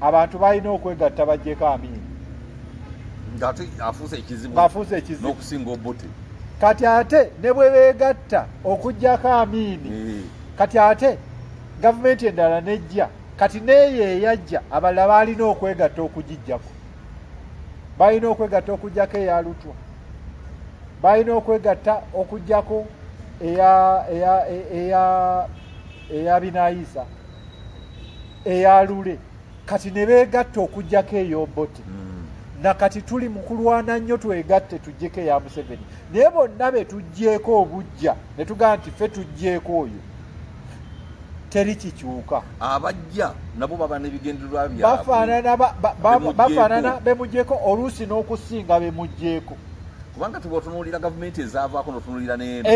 S2: abantu balina okwegatta bajjeko Amini
S1: ngate afuuse ekizibu n'okusinga Obote
S2: kati ate ne bwe beegatta okuggyako Amini kati ate gavumenti endala nejja kati neyo eyajja abalala balina okwegatta okugijjako balina okwegatta okuggyako eya Lutwa balina okwegatta okuggyako eya Binaisa eya Lule kati ne beegatta okuggyako ey'Obote na kati tuli mu kulwana nnyo twegatte tuggyeko eya Museveni naye bonna be tuggyeko obujja ne tugamba nti ffe tuggyeko oyo teri kikyuka
S1: abajja nabo baba n'ebigendererwa byabwe
S2: bafaanana bemuggyeko oluusi n'okusinga bemuggyeko
S1: kubanga tubotunuulira gavumenti ezaavaako n'otunuulira n'eno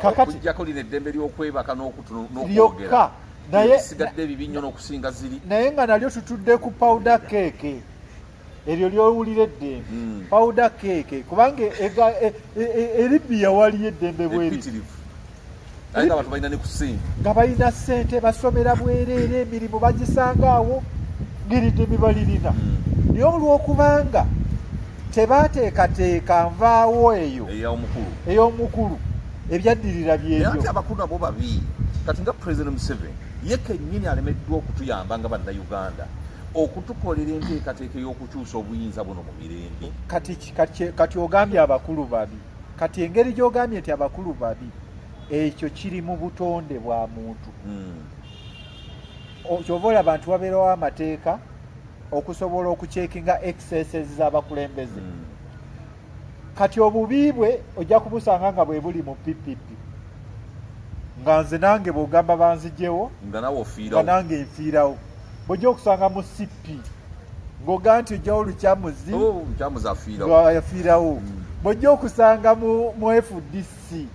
S1: okuggyako lino eddembe ly'okwebaka n'okwogera naye sigadde ebibi nnyo n'okusinga ziri
S2: naye nga nalyo tutudde ku powder cake eryo lyowulira eddembe powder cake kubanga Libya waliyo eddembe bweri
S1: naye abantu balina ne kusinga
S2: nga balina ssente basomera bwereere emirimu bagisanga awo giridde mibalirina naye olw'okubanga tebaateekateeka nvaawo eyo ey'omukulu ebyaddirira byebyo
S1: ate abakulu nabo babi kati nga President Museveni ye kennyini alemeddwa okutuyamba nga bannayuganda okutukolera enteekateeka y'okukyusa obuyinza buno mu mirembe
S2: kati ogambye abakulu babi kati engeri gy'ogambye nti abakulu babi ekyo kiri mu butonde bwa muntu kyova olaba abantu wabeerawo amateeka okusobola okucekinga excesses z'abakulembeze kati obubi bwe ojja kubusanga nga bwe buli mu PPP nga nze nange bw'ogamba banzigyewo nga nange nfiirawo bw'ojja okusanga mu CP ng'ogamba nti ojjawo lukyamuzi yafiirawo bw'ojja okusanga mu FDC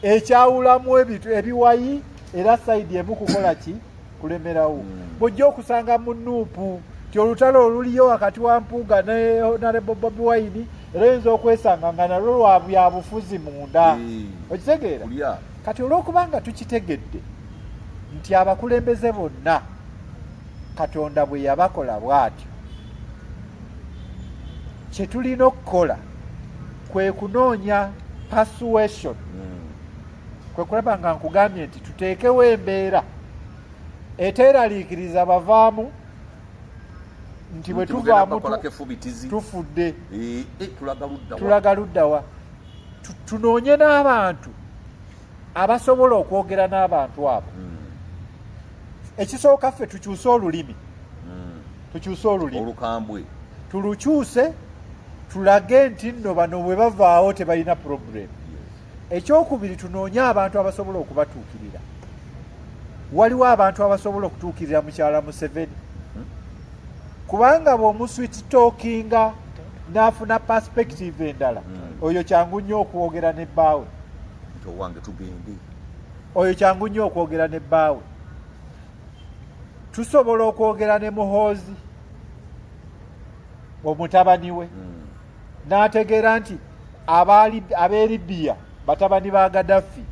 S2: ekyawulamu ebiwayi era sayidi emu kukola ki kulemerawo bw'ojja okusanga mu Nuupu ti olutalo oluliyo wakati wa Mpuuga ne Honorable Bobi Wine era oyinza okwesanga nga nalwo lwa byabufuzi munda okitegeera kati olw'okubanga tukitegedde nti abakulembeze bonna Katonda bwe yabakola bw'atyo kye tulina okukola kwe kunoonya persuasion kwe kulaba nga nkugambye nti tuteekewo embeera eteeraliikiriza bavaamu nti bwe tuvaamu tufudde tulaga luddawa tunoonye n'abantu abasobola okwogera n'abantu abo ekisooka ffe tukyuse olulimi
S1: olukambwe
S2: tulukyuse tulage nti nno bano bwe bavaawo tebalina problem ekyokubiri tunoonye abantu abasobola okubatuukirira waliwo abantu abasobola okutuukirira mukyala Museveni kubanga bw'omuswit talkinga n'afuna perspective endala oyo kyangu nnyo okwogera ne bbaawe
S1: owange tugende
S2: oyo kyangu nnyo okwogera ne bbaawe. Tusobola okwogera ne Muhoozi omutabani we n'ategeera nti ab'e Libya batabani ba Gaddafi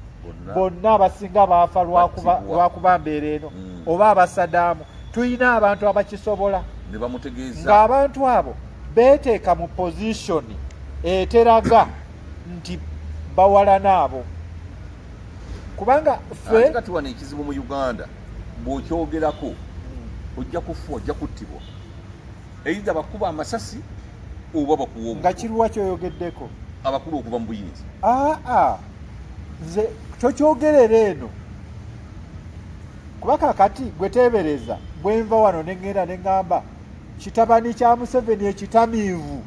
S2: bonna abasinga baafa lwakuba mbeera eno oba abasadaamu. Tuyina abantu abakisobola ng'abantu abo beeteeka mu pozishoni eteraga nti bawalana abo. Kubanga ffe
S1: kati wano ekizibu mu Uganda bw'okyogerako ojja kufa, ojja kuttibwa, either bakuba amasasi oba bakuwa omutwe.
S2: Nga kiruwa kyoyogeddeko
S1: abakulu okuva mu buyinza?
S2: Nze tokyogerera eno kuba kakati gwe teebereza bwe nva wano ne ŋŋenda ne ŋŋamba kitabani kya Museveni ekitamiivu.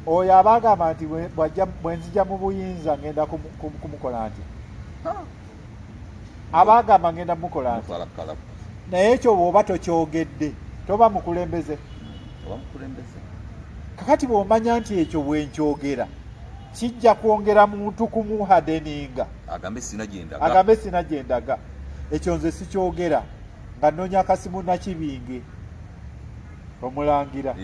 S2: Oyo abagamba nti bwe nzija mu buyinza ngenda kumukola nti abagamba ngenda mukola nti, naye ekyo bw'oba tokyogedde toba mukulembeze. Kakati bw'omanya nti ekyo bwe nkyogera kijja kwongera muntu kumuhadeninga
S1: agambe sina gyendaga, ekyo nze sikyogera nga nnoonya akasimu Nakibinge omulangira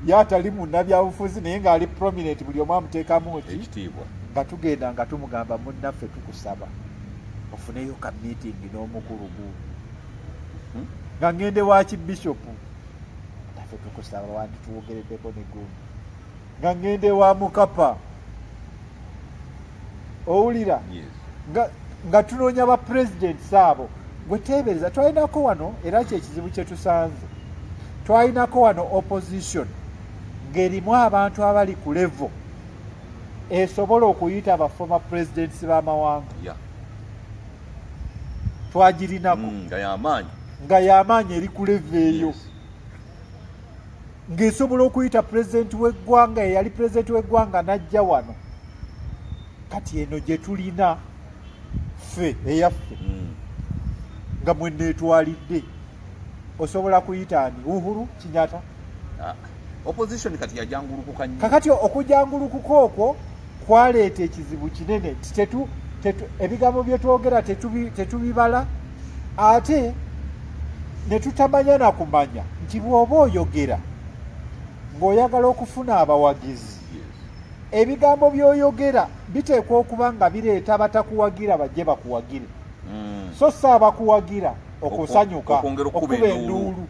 S1: ye atali munnabyabufuzi naye ng'ali prominent, buli omu amuteekamu ekitiibwa,
S2: nga tugenda nga tumugamba munnaffe tukusaba ofuneyo ka meeting n'omukulu gwo nga ngende wa kibishopu naffe tukusaba wandi tuwogereddeko ne gundi nga ngende wa Mukapa owulira nga tunoonya ba presidents abo. Gwe teebereza twalinako wano era kyekizibu kye tusanze, twalinako wano opposition ng'erimu abantu abali ku level esobola okuyita ba former presidents b'amawanga. Twagirinako nga y'amaanyi eri ku level eyo, ng'esobola okuyita president w'eggwanga eyali president w'eggwanga n'ajja wano. Kati eno gye tulina ffe eyaffe nga mwenneetwalidde osobola kuyita ani Uhuru Kenyatta?
S1: Opposition kati yajangulukuka nnyo.
S2: Kakati okujangulukuka okwo kwaleeta ekizibu kinene. Ebigambo bye twogera tetubibala ate ne tutamanya na kumanya nti bw'oba oyogera ng'oyagala okufuna abawagizi, ebigambo by'oyogera biteekwa okuba nga bireeta batakuwagira bajje bakuwagire. So si abakuwagira okusanyuka okuba enduulu.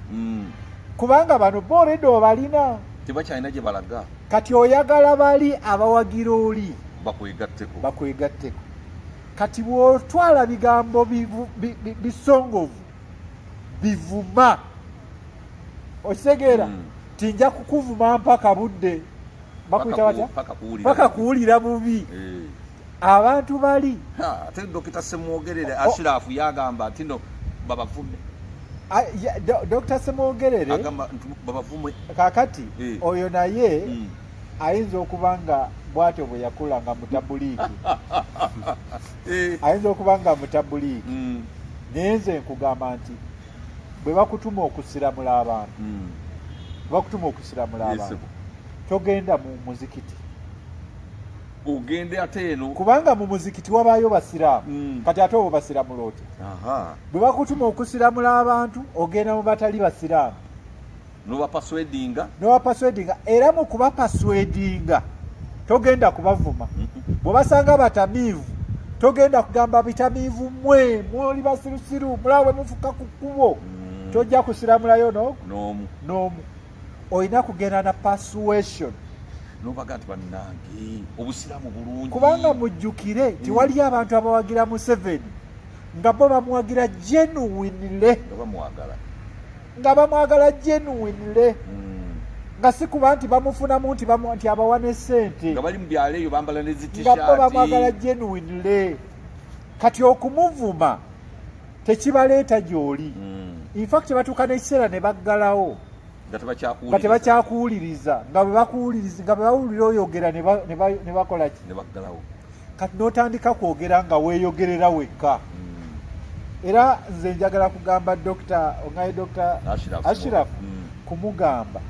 S2: Kubanga bano booledi obalina
S1: tebakyalina gye balaga.
S2: Kati oyagala bali abawagira oli bakwegatteko. Kati bw'otwala bigambo bisongovu bivuma, okitegeera tinja kukuvuma mpaka budde bakuyita batya paka kuwulira bubi. Abantu bali
S1: ate Dr. Semwogerere Ashirafu yagamba ati no babavume.
S2: Dr. Semwogerere
S1: agamba babavume.
S2: Kakati oyo naye ayinza okuba nga bw'atyo bwe yakula nga mutabuliiki ayinza okuba nga mutabuliiki. Naye nze nkugamba nti bwe bakutuma okusiramula abantu togenda mu muzikiti,
S1: ogende ate eno
S2: kubanga mu muzikiti wabaayo basiraamu. Kati ate obwo basiramula otya? Bwe bakutuma okusiramula abantu ogenda mu batali basiraamu nobapaswedinga, era mu kubapaswedinga togenda kubavuma. Bwe basanga batamiivu togenda kugamba bitamiivu mmwe mwoli basirusiru mulawe mufuka ku kkubo. Tojja kusiramulayo n'omu. Olina kugenda na persuasion
S1: nobaga nti bannange obusiraamu bulungi,
S2: kubanga mujjukire tiwali abantu abawagira Museveni nga bo bamuwagira genuinely, nga bamwagala genuinely, nga si kuba nti bamufunamu nti abawa ne ssente,
S1: nga bali mu byalo eyo bambala ne zi-t-shirt,
S2: nga bo bamwagala genuinely. Kati okumuvuma tekibaleeta gy'oli. In fact batuuka n'ekiseera ne baggalawo nga tebakyakuwuliriza, nga bwe bawulira oyogera ne bakola ki?
S1: Ne baggalawo.
S2: Kati n'otandika kwogera nga weeyogerera wekka. Era nze njagala kugamba Dr. Ashraf kumugamba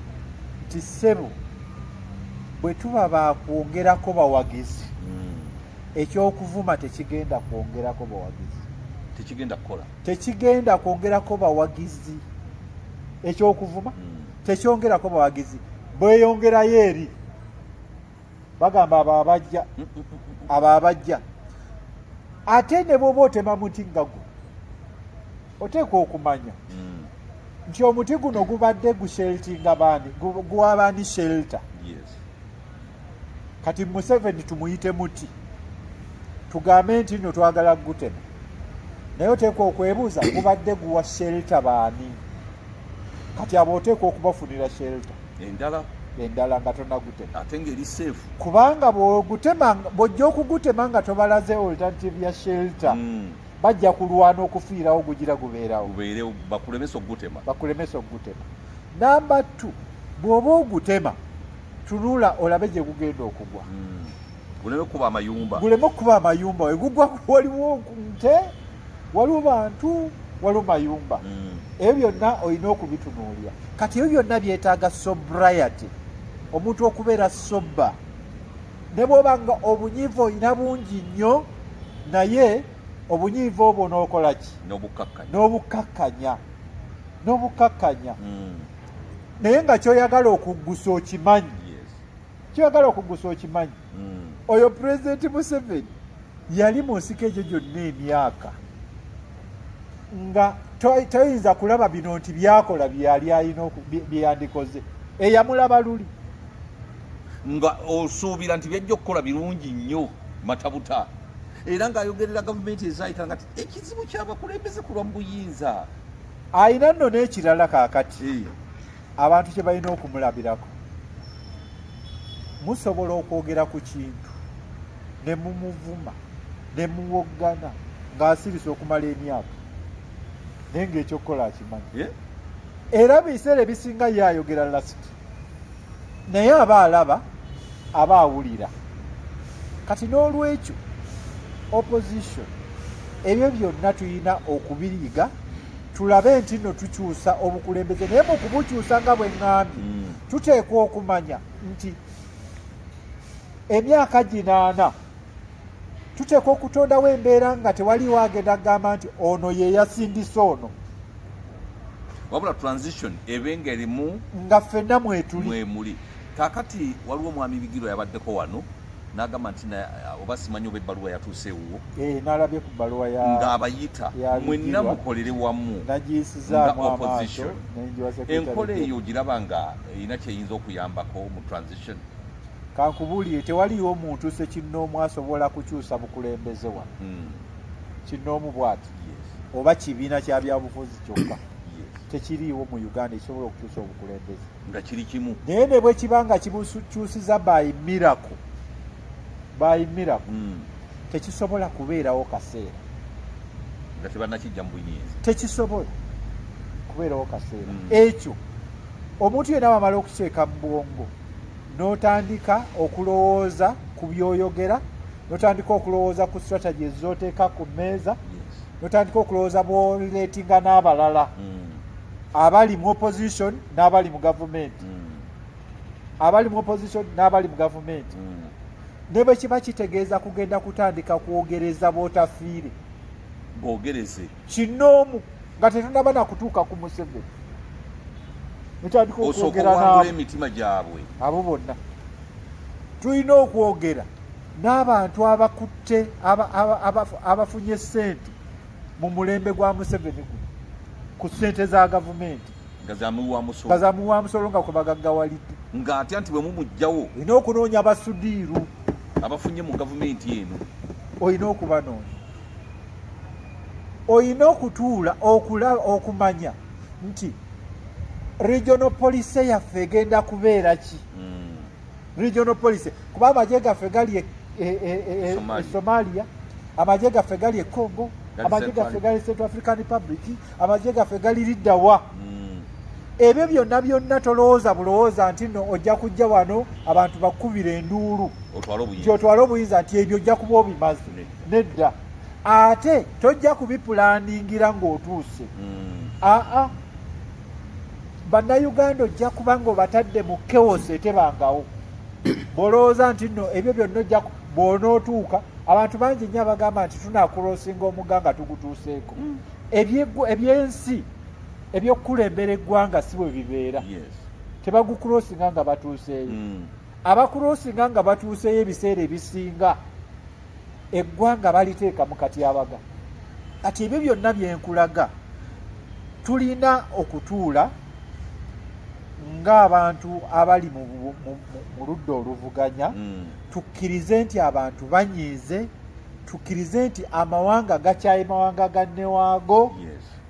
S2: nti ssebo bwe tuba bakwongerako bawagizi ekyokuvuma tekigenda kwongerako bawagizi,
S1: tekigenda
S2: kwongerako bawagizi. Ekyokuvuma tekyongerako bawagizi, bweyongerayo eri bagamba abo abajja. Ate ne bw'oba otema muti nga gwo oteekwa okumanya nti omuti guno gubadde gusheltinga baani, guwabaani shelter. Kati Museveni tumuyite muti tugambe nti nno twagala gutema, naye oteekwa okwebuuza gubadde guwa shelter baani? Kati abo oteekwa okubafunira shelter endala nga tonagutema,
S1: ate ng'eri safe,
S2: kubanga bw'ojja okugutema nga tobalaze alternative ya shelter bajja kulwana okufiirawo gugira gubeerawo,
S1: bakulemesa okugutema.
S2: Namba 2, bw'oba ogutema tunula olabe gye gugenda okugwa,
S1: guleme
S2: kuba amayumba wegugwa. Waliwo nte, waliwo bantu, waliwo mayumba. Ebyo byonna olina okubitunuulira. Kati ebyo byonna byetaaga sobriety, omuntu okubeera soba. Ne bw'oba nga obunyiivu olina bungi nnyo, naye obunyiivu obwo n'okola ki? N'obukakkanya. Naye nga kyoyagala okuggusa okimanyi. Oyo Pulezidenti Museveni yali mu nsiko egyo gyonna emyaka nga toyinza kulaba bino nti byakola byali alina byeyandikoze. Eyamulaba luli
S1: nga osuubira nti byajja okukola birungi nnyo matabuta, era ng'ayogerera gavumenti ezayita nga ekizibu ky'abakulembeze kulwa mu buyinza.
S2: Ayina nno n'ekirala kaakati abantu kye balina okumulabirako. Musobola okwogera ku kintu ne mumuvuma ne muwoggana ng'asirise okumala emyaka, naye ng'ekyokukola akimanyi. Era biseera ebisinga ye ayogera lasiti, naye aba alaba, aba awulira. Kati n'olwekyo opposition ebyo byonna tulina okubiriiga, tulabe nti nno tukyusa obukulembeze. Naye mu kubukyusa nga bwe ŋŋambye, tuteekwa okumanya nti emyaka 8 tuteekwa okutondawo embeera nga tewaliwo agenda kugamba nti ono ye yasindisa ono,
S1: wabula transition ebenga erimu
S2: nga ffenna mwemuli.
S1: Kaakati waliwo omwami Bigirwa yabaddeko wano n'agamba nti oba simanyi oba ebbaluwa yatuuseewo,
S2: n'alabye ku bbaluwa
S1: ng'abayita mwenna mukolere wamu nga opposition. Enkola eyo ogiraba nga erina kyeyinza okuyambako mu transition?
S2: Kankubuulire, tewaliyo omuntu Ssekinnoomu asobola kukyusa bukulembeze wano. Kinnoomu bw'ati oba kibiina kya byabufuzi kyokka tekiriiwo mu Uganda ekisobola okukyusa obukulembeze
S1: nga kiri kimu.
S2: Naye ne bwe kiba nga kibukyusiza by miracle, tekisobola kubeerawo kaseera
S1: nga tebannakijja mu buyinza,
S2: tekisobola kubeerawo kaseera ekyo. Omuntu yenna bamala okukyeka mu bwongo n'otandika okulowooza ku byoyogera, n'otandika okulowooza ku strategies z'oteeka ku mmeeza, n'otandika okulowooza bw'oleetinga n'abalala abali mu opposition n'abali mu gavumenti, ne bwe kiba kitegeeza kugenda kutandika kwogereza bw'otafiire,
S1: boogereze
S2: Kinnoomu nga tetunaba na kutuuka ku Museveni, notandika okwogera
S1: n'abo emitima gyabwe.
S2: Abo bonna tulina okwogera n'abantu abakutte abafunye ssente mu mulembe gwa Museveni guno ku ssente za gavumenti
S1: nga zamuwa
S2: musolo nga kwe bagaggawalidde,
S1: ng'atya nti bwe mumugjawo
S2: olina okunoonya abasudiiru
S1: abafunye mu gavumenti eno,
S2: olina okubanoonya, olina okutuula okumanya nti regional police yaffe egenda kubeera ki? Regional police kuba amagye gaffe gali Somalia, amagye gaffe gali e Congo, amagye gaffe gali Central African Republic, amagye gaffe gali liddawa. Ebyo byonna tolowooza bulowooza nti nno ojja kujja wano abantu bakubira enduulu gy'otwala obuyinza nti ebyo ojja kuba obimaze. Nedda, ate tojja kubipulaningira ng'otuuse. Bannayuganda ojja kuba ng'obatadde mu chaos etebangawo. Bw'olowooza nti nno ebyo byonna ojja bw'onootuuka abantu bangi nnyo abagamba nti tunakulosinga omuganga tugutuuseeko. Ebyensi ebyokukulembera eggwanga si bwe bibeera. Tebagukulosinga nga batuuseeyo. Abakulosinga nga batuuseeyo ebiseera ebisinga eggwanga baliteeka mu katyabaga. Kati ebyo byonna byenkulaga tulina okutuula ng'abantu abali mu ludda oluvuganya, tukkirize nti abantu banyiize, tukkirize nti amawanga gakyaye mawanga gannewaago,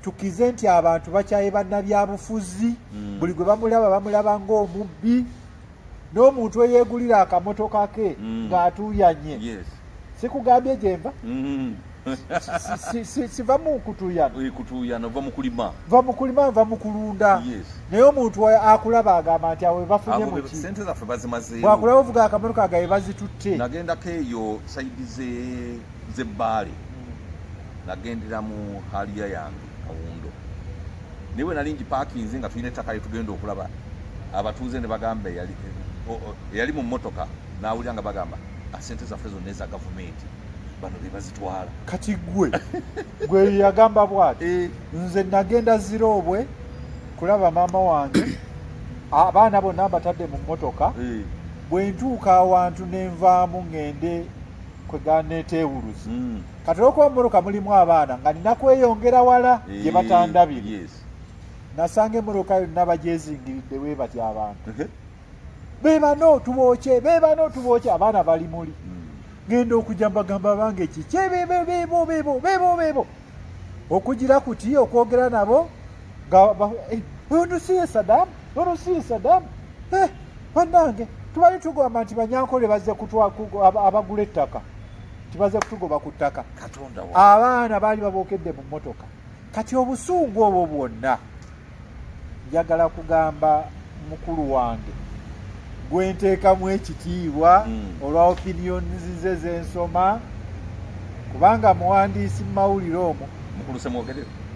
S2: tukkirize nti abantu bakyaye bannabyabufuzi, buli gwe bamulaba ng'omubbi, n'omuntu eyeegulira akamotoka ke ng'atuuyanye. Sikugambye gye nva? Siva mu kutuyana, va mu kulima, va mu kulunda. Naye omuntu akulaba agamba nti awe bafunye mu ki?
S1: Sente zaffe bazimazeewo.
S2: Bw'akulaba ovuga akamotoka gaye bazitutte.
S1: Nagendako eyo sayidi z'ebbaale, nagendera mu haliya yange Kawundo. Naye bwe nali ngipaakinze nga tulina ettaka lye tugenda okulaba, abatuuze ne bagamba eyali mu mmotoka n'awulira nga bagamba sente zaffe zonna eza gavumenti bano be bazitwala.
S2: Kati gwe yagamba bw'ati, nze nagenda Ziroobwe kulaba maama wange, abaana bonna batadde mu mmotoka, bwe ntuuka awantu ne nvaamu ngende kweganeeteewuluzi. Kati olw'okuba mu mmotoka mulimu abaana nga nina kweyongera wala gye batandabire, nasanga emmotoka yonna bagyezingiridde bwe batya abantu. Beebano tubookye, beebano tubookye, abaana bali muli. Ngenda okujja mbagamba bange kiki beebo okugira kuti okwogera nabo ono siye Saddam, bannange tubali tugamba nti Banyankole bazze abagula ettaka, tibaze kutugoba ku ttaka. Abaana baali babookedde mu mmotoka. Kati obusungu obwo bwonna njagala kugamba mukulu wange gwe nteekamu ekitiibwa olwa opinions ze zensoma, kubanga muwandiisi mu mawulire omwo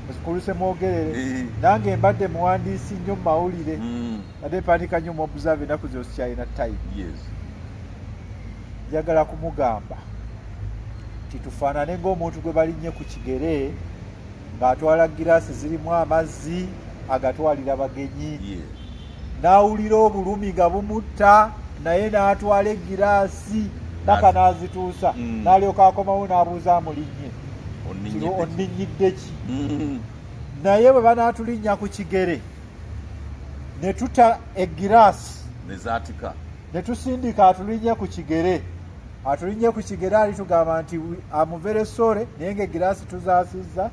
S2: Mukuluse Mwogerere, nange mbadde muwandiisi nnyo mu mawulire, badde mpandika nnyo mu Observer ennaku zino sikyalina time. Njagala kumugamba nti tufaanane ng'omuntu gwe balinnye ku kigere ng'atwala giraasi zirimu amazzi agatwalira bagenyi. N'awulira obulumi nga bumutta, naye n'atwala egiraasi paka n'azituusa, n'alyoka akomawo n'abuuza amulinnye, onninnyidde ki? Naye bwe banaatulinnya ku kigere ne tuta egiraasi ne tusindika atulinnye ku kigere, atulinnye ku kigere alitugamba nti amuvere sore, naye ng'egiraasi tuzaasizza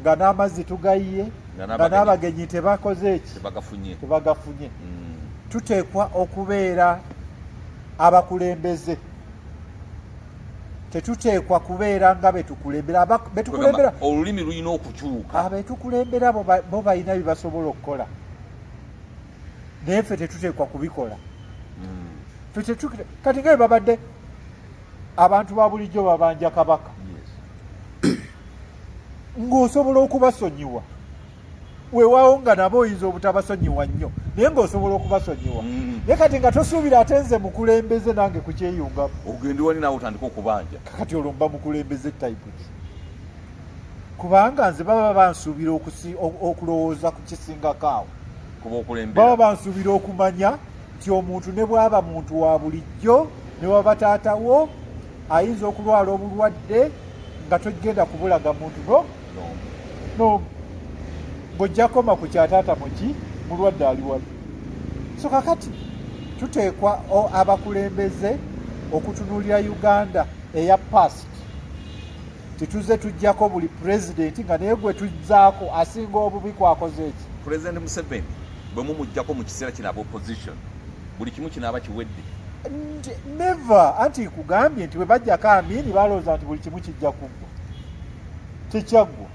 S2: nga n'amazzi tugayiye, nga n'abagenyi tebakoze eki, tebagafunye. Tuteekwa okubeera abakulembeze, tetuteekwa kubeera nga betukulembera.
S1: Olulimi lulina okukyuka.
S2: Abetukulembera bo balina bye basobola okukola, naye ffe tetuteekwa kubikola. Kati nga bwe babadde abantu ba bulijjo babanja kabaka, ng'osobola okubasonyiwa, weewaawo nga nabo oyinza obutabasonyiwa nnyo, naye ng'osobola okubasonyiwa. Naye kati nga tosuubira ate nze mukulembeze nange kukyeyungamu,
S1: ogende wali naawe otandika okubanja.
S2: Kakati olwo mba mukulembeze type ki? Kubanga nze baba bansuubira okulowooza ku kisingako awo, baba bansuubira okumanya nti omuntu ne bw'aba muntu wa bulijjo, ne waba taatawo ayinza okulwala obulwadde nga togenda kubulaga muntu no ng'ojja koma ku kyataata muki mulwadde ali wali. So kakati tuteekwa abakulembeze okutunuulira Uganda eya past, tituze tujjako buli pulezidenti nga naye gwe tuzzaako asinga obubi kwakoze eki.
S1: Pulezidenti Museveni bwe mumuggyako mu kiseera kino aba opposition, buli kimu kinaaba kiwedde.
S2: Never. Anti kugambye nti bwe bajjako Amini balowooza nti buli kimu kijja kuggwa, tekyaggwa.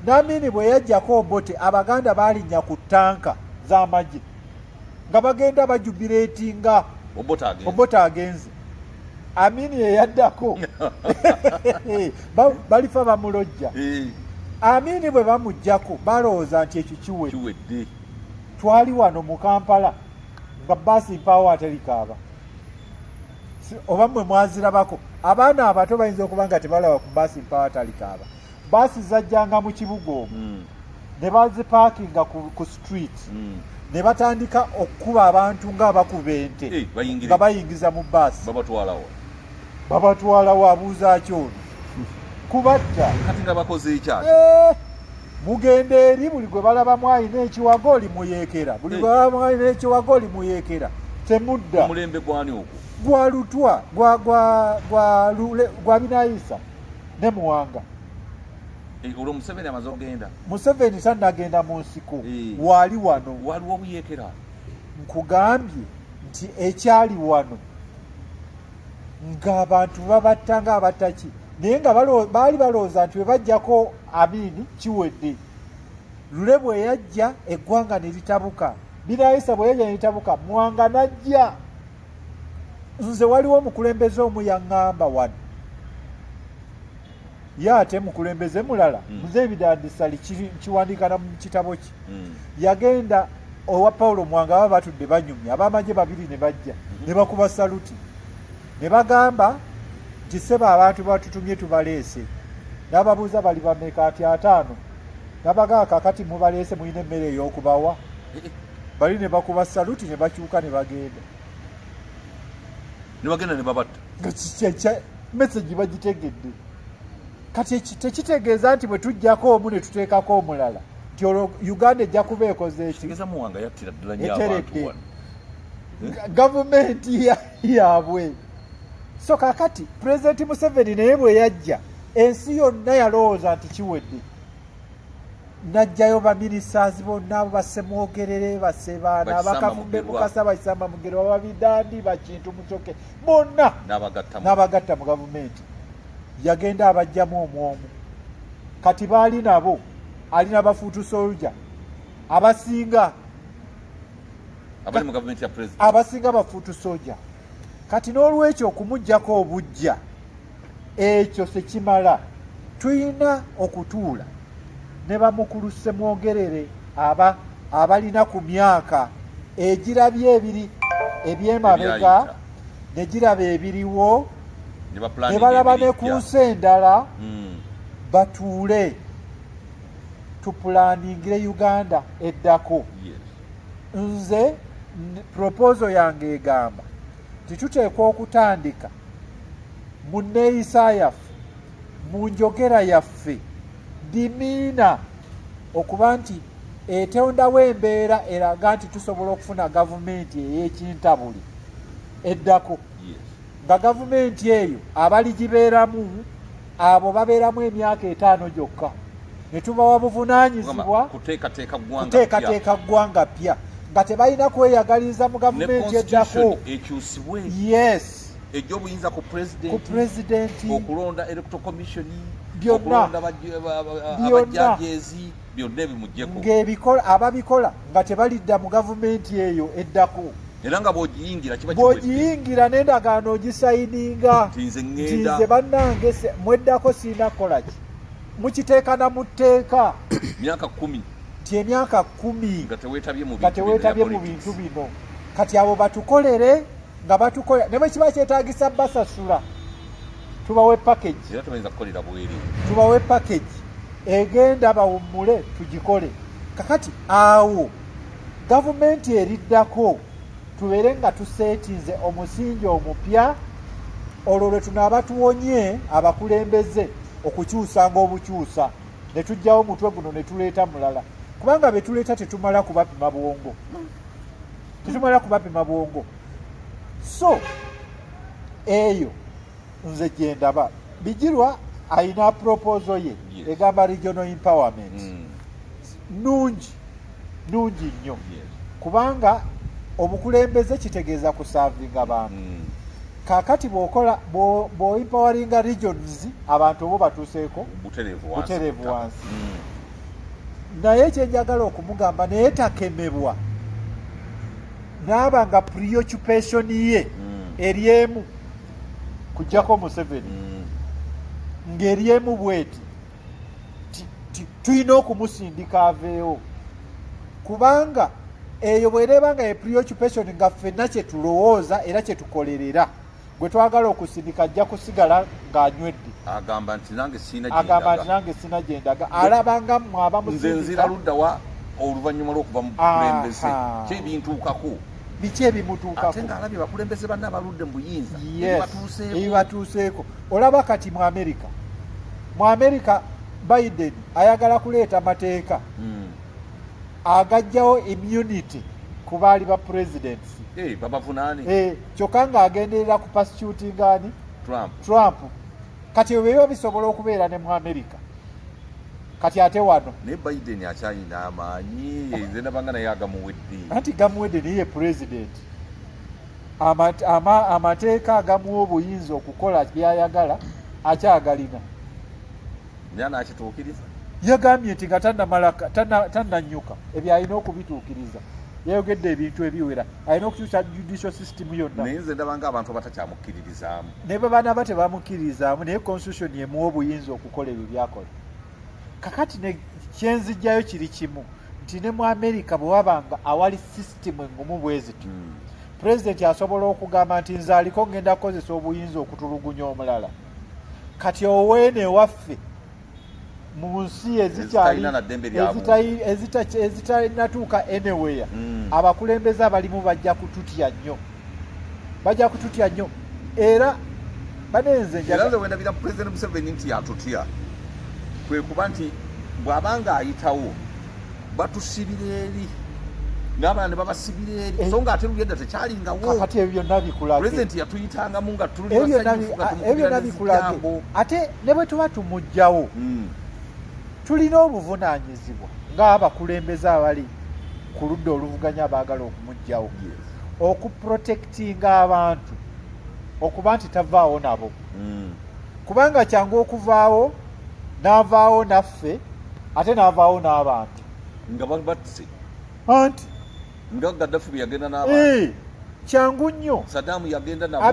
S2: N'Amini bwe yajjako Obote, Abaganda balinnya ku ttanka z'amagye nga bagenda bajubireetinga Obote agenze. Amini ye yaddako balifa bamulojja. Amini bwe bamuggyako balowooza nti ekyo kiwedde. Twali wano mu Kampala nga Baasi Mpaawo aterikaaba, oba mmwe mwazirabako abaana abato bayinza okuba nga tebalaba ku baasi mpawa talikaaba baasi zajjanga mu kibuga omwo ne bazipaakinga ku street ne batandika okukuba abantu ng'abakuba ente nga bayingiza mu baasi babatwalawo abuuza kyono kubatta
S1: kati nga bakoze ekyaki
S2: mugenda eri buli gwe balabamu alina ekiwago oli muyeekera buli gwe balabamu alina ekiwago oli muyeekera temudda
S1: omulembe gwani ogwo
S2: gwa Lutwa gwa Binaisa ne Muwanga
S1: olwo Museveni amaze okugenda
S2: Museveni tannagenda mu nsiko waali wano
S1: waliwo obuyeekera
S2: nkugambye nti ekyali wano ng'abantu babatta ng'abattaki naye nga baali balowooza nti we bajjako Amini kiwedde Lule bwe yajja eggwanga ne litabuka Binaisa bwe yajja ne litabuka Muwanga najja nze waliwo omukulembeze omu yaŋŋamba wano ye ate mukulembeze mulala muze ebidandisali kiwandiikana mu kitabo ki yagenda owa Paulo Mwanga baba batudde banyumya abamagye babiri ne bajja ne bakuba saluti ne bagamba nti ssebo abantu batutumye tubaleese n'ababuuza bali bameka ati 5 n'abagamba kakati mubaleese mulina emmere ey'okubawa bali ne bakuba saluti ne bakyuka ne bagenda
S1: ne babatta
S2: message bagitegedde kati tekitegeeza nti bwe tujjako omu ne tuteekako omulala nti olwo Uganda ejja kuba ekoze
S1: ekitegeeza Muwanga yattira ddala nnyo abantu wano
S2: gavumenti yaabwe so kakati Pulezidenti Museveni naye bwe yajja ensi yonna yalowooza nti kiwedde najjayo baminisaazi bonna basemwogerere basebaana bakafumbe mukasa baisamba mugero babidandi bakintu musoke bonna n'abagatta mu gavumenti yagenda abajjamu omwomu kati baali nabo alina bafuutu soldier abasinga
S1: abali mu gavumenti ya president
S2: abasinga bafuutu soldier kati n'olwekyo okumuggyako obujja ekyo sekimala tuyina okutuula ne bamukulu Ssemwogerere abalina ku myaka egirabye ebiri ebyemabega ne giraba ebiriwo ne balaba ne ku nsi endala batuule tupulaaningire Uganda eddako nze proposal yange egamba tituteekwa okutandika mu nneeyisa yaffe mu njogera yaffe dimiina okuba nti etondawo embeera eraga nti tusobola okufuna gavumenti ey'ekintabuli eddako nga gavumenti eyo abali gibeeramu abo babeeramu emyaka 5 gyokka ne tubawa buvunaanyizibwa kuteekateeka ggwanga ppya nga tebalina kweyagaliza mu gavumenti eddako yes
S1: egy'obuyinza ku
S2: pulezidenti
S1: okulonda electoral commission
S2: byonna
S1: abajajezi byonna ebimuggyeko
S2: ng'ebikola ababikola nga tebalidda mu gavumenti eyo eddako
S1: era nga bw'ogiyingira kiba
S2: bw'ogiyingira n'endagaano ogisayininga
S1: nti
S2: nze bannange mweddako sirina kukola ki mukiteeka na mu tteeka
S1: myaka 10
S2: nti emyaka 10
S1: nga teweetabye
S2: mu bintu bino kati abo batukolere nga batukola ne bwe kiba kyetaagisa basasula tubawe package
S1: era tubayinza kukolera bweri
S2: tubawe package egenda bawummule tugikole kakati awo gavumenti eriddako tubeere nga tuseetinze omusingi omupya olwo lwe tunaaba tuwonye abakulembeze okukyusanga obukyusa ne tujjawo mutwe guno ne tuleeta mulala kubanga be tuleeta tetumala kubapima bwongo so eyo nze gyendaba Bijirwa alina proposal ye egamba regional empowerment nungi nnyo kubanga obukulembeze kitegeeza kusavinga abantu kakati bw'oempoweringa regions abantu obo batuuseeko butereevu wansi naye ekyenjagala okumugamba naye takemebwa naaba nga preoccupation ye eryemu kujjako Museveni ng'eryemu bweti tulina okumusindika aveewo kubanga eyo bw'ereeba nga ye preoccupation nga ffenna kye tulowooza era kye tukolerera gwe twagala okusindika ajja kusigala ng'anywedde.
S1: Agamba nti nange sina
S2: gyendaga alaba nga mmwe abamusindika
S1: nze nzira luddawa oluvannyuma lw'okuva mu bukulembeze kyebintuukako
S2: biki ebimutuukako
S1: ate ng'alabye bakulembeze banna abaludde mu buyinza
S2: ebibatuuseeko. olaba kati mu Amerika Biden ayagala kuleeta mateeka agajjawo immunity ku baali ba presidents
S1: babavunaane
S2: kyokka ng'agenderera ku persecuting ani Trump. Kati ebyo biba bisobola okubeera ne mu Amerika. Kati ate wano
S1: naye Biden akyalina amaanyi nze nabanga naye agamuwedde
S2: anti gamuwedde niye president. Amateeka agamuwa obuyinza okukola byayagala akyagalina.
S1: nakituukiriza
S2: yagambye nti nga tannanyuka ebyo alina okubituukiriza. Yayogedde ebintu ebiwera alina okukyusa judicial system yonna.
S1: naye nze ndabanga abantu batakyamukkirizaamu
S2: naye bwe baana tebamukkiririzaamu naye constitution emuwa obuyinza okukola ebyo byakola. Kakati ne kyenzijjayo kiri kimu nti ne mu Amerika bwe wabanga awali system engumu bwe ziti pulezidenti asobola okugamba nti nze aliko ngenda kukozesa obuyinza okutulugunya omulala. Kati oweene waffe mu nsi ezitalina anywhere abakulembeze abalimu bajja kututya nnyo era banenze
S1: wendabira President Museveni nti yatutya kwe kuba nti bw'abanga ayitawo batusibira eri n'abalala ne babasibira eri so ng'ate luyedda tekyalingawo.
S2: Kati ebyo byonna bikulage
S1: pulezidenti yatuyitangamu nga tuli
S2: byonna bikulage ate ne bwe tuba tumugjawo tulina obuvunaanyizibwa ng'abakulembeze abali ku ludda oluvuganya abaagala okumugjawo okuprotectinga abantu okuba nti tavaawo nabo kubanga kyangu okuvaawo n'avaawo naffe ate n'avaawo n'abantu
S1: nga babatise
S2: anti
S1: nga Gaddafi bwe yagenda n'abantu
S2: kyangu nnyo.
S1: Saddam yagenda nabo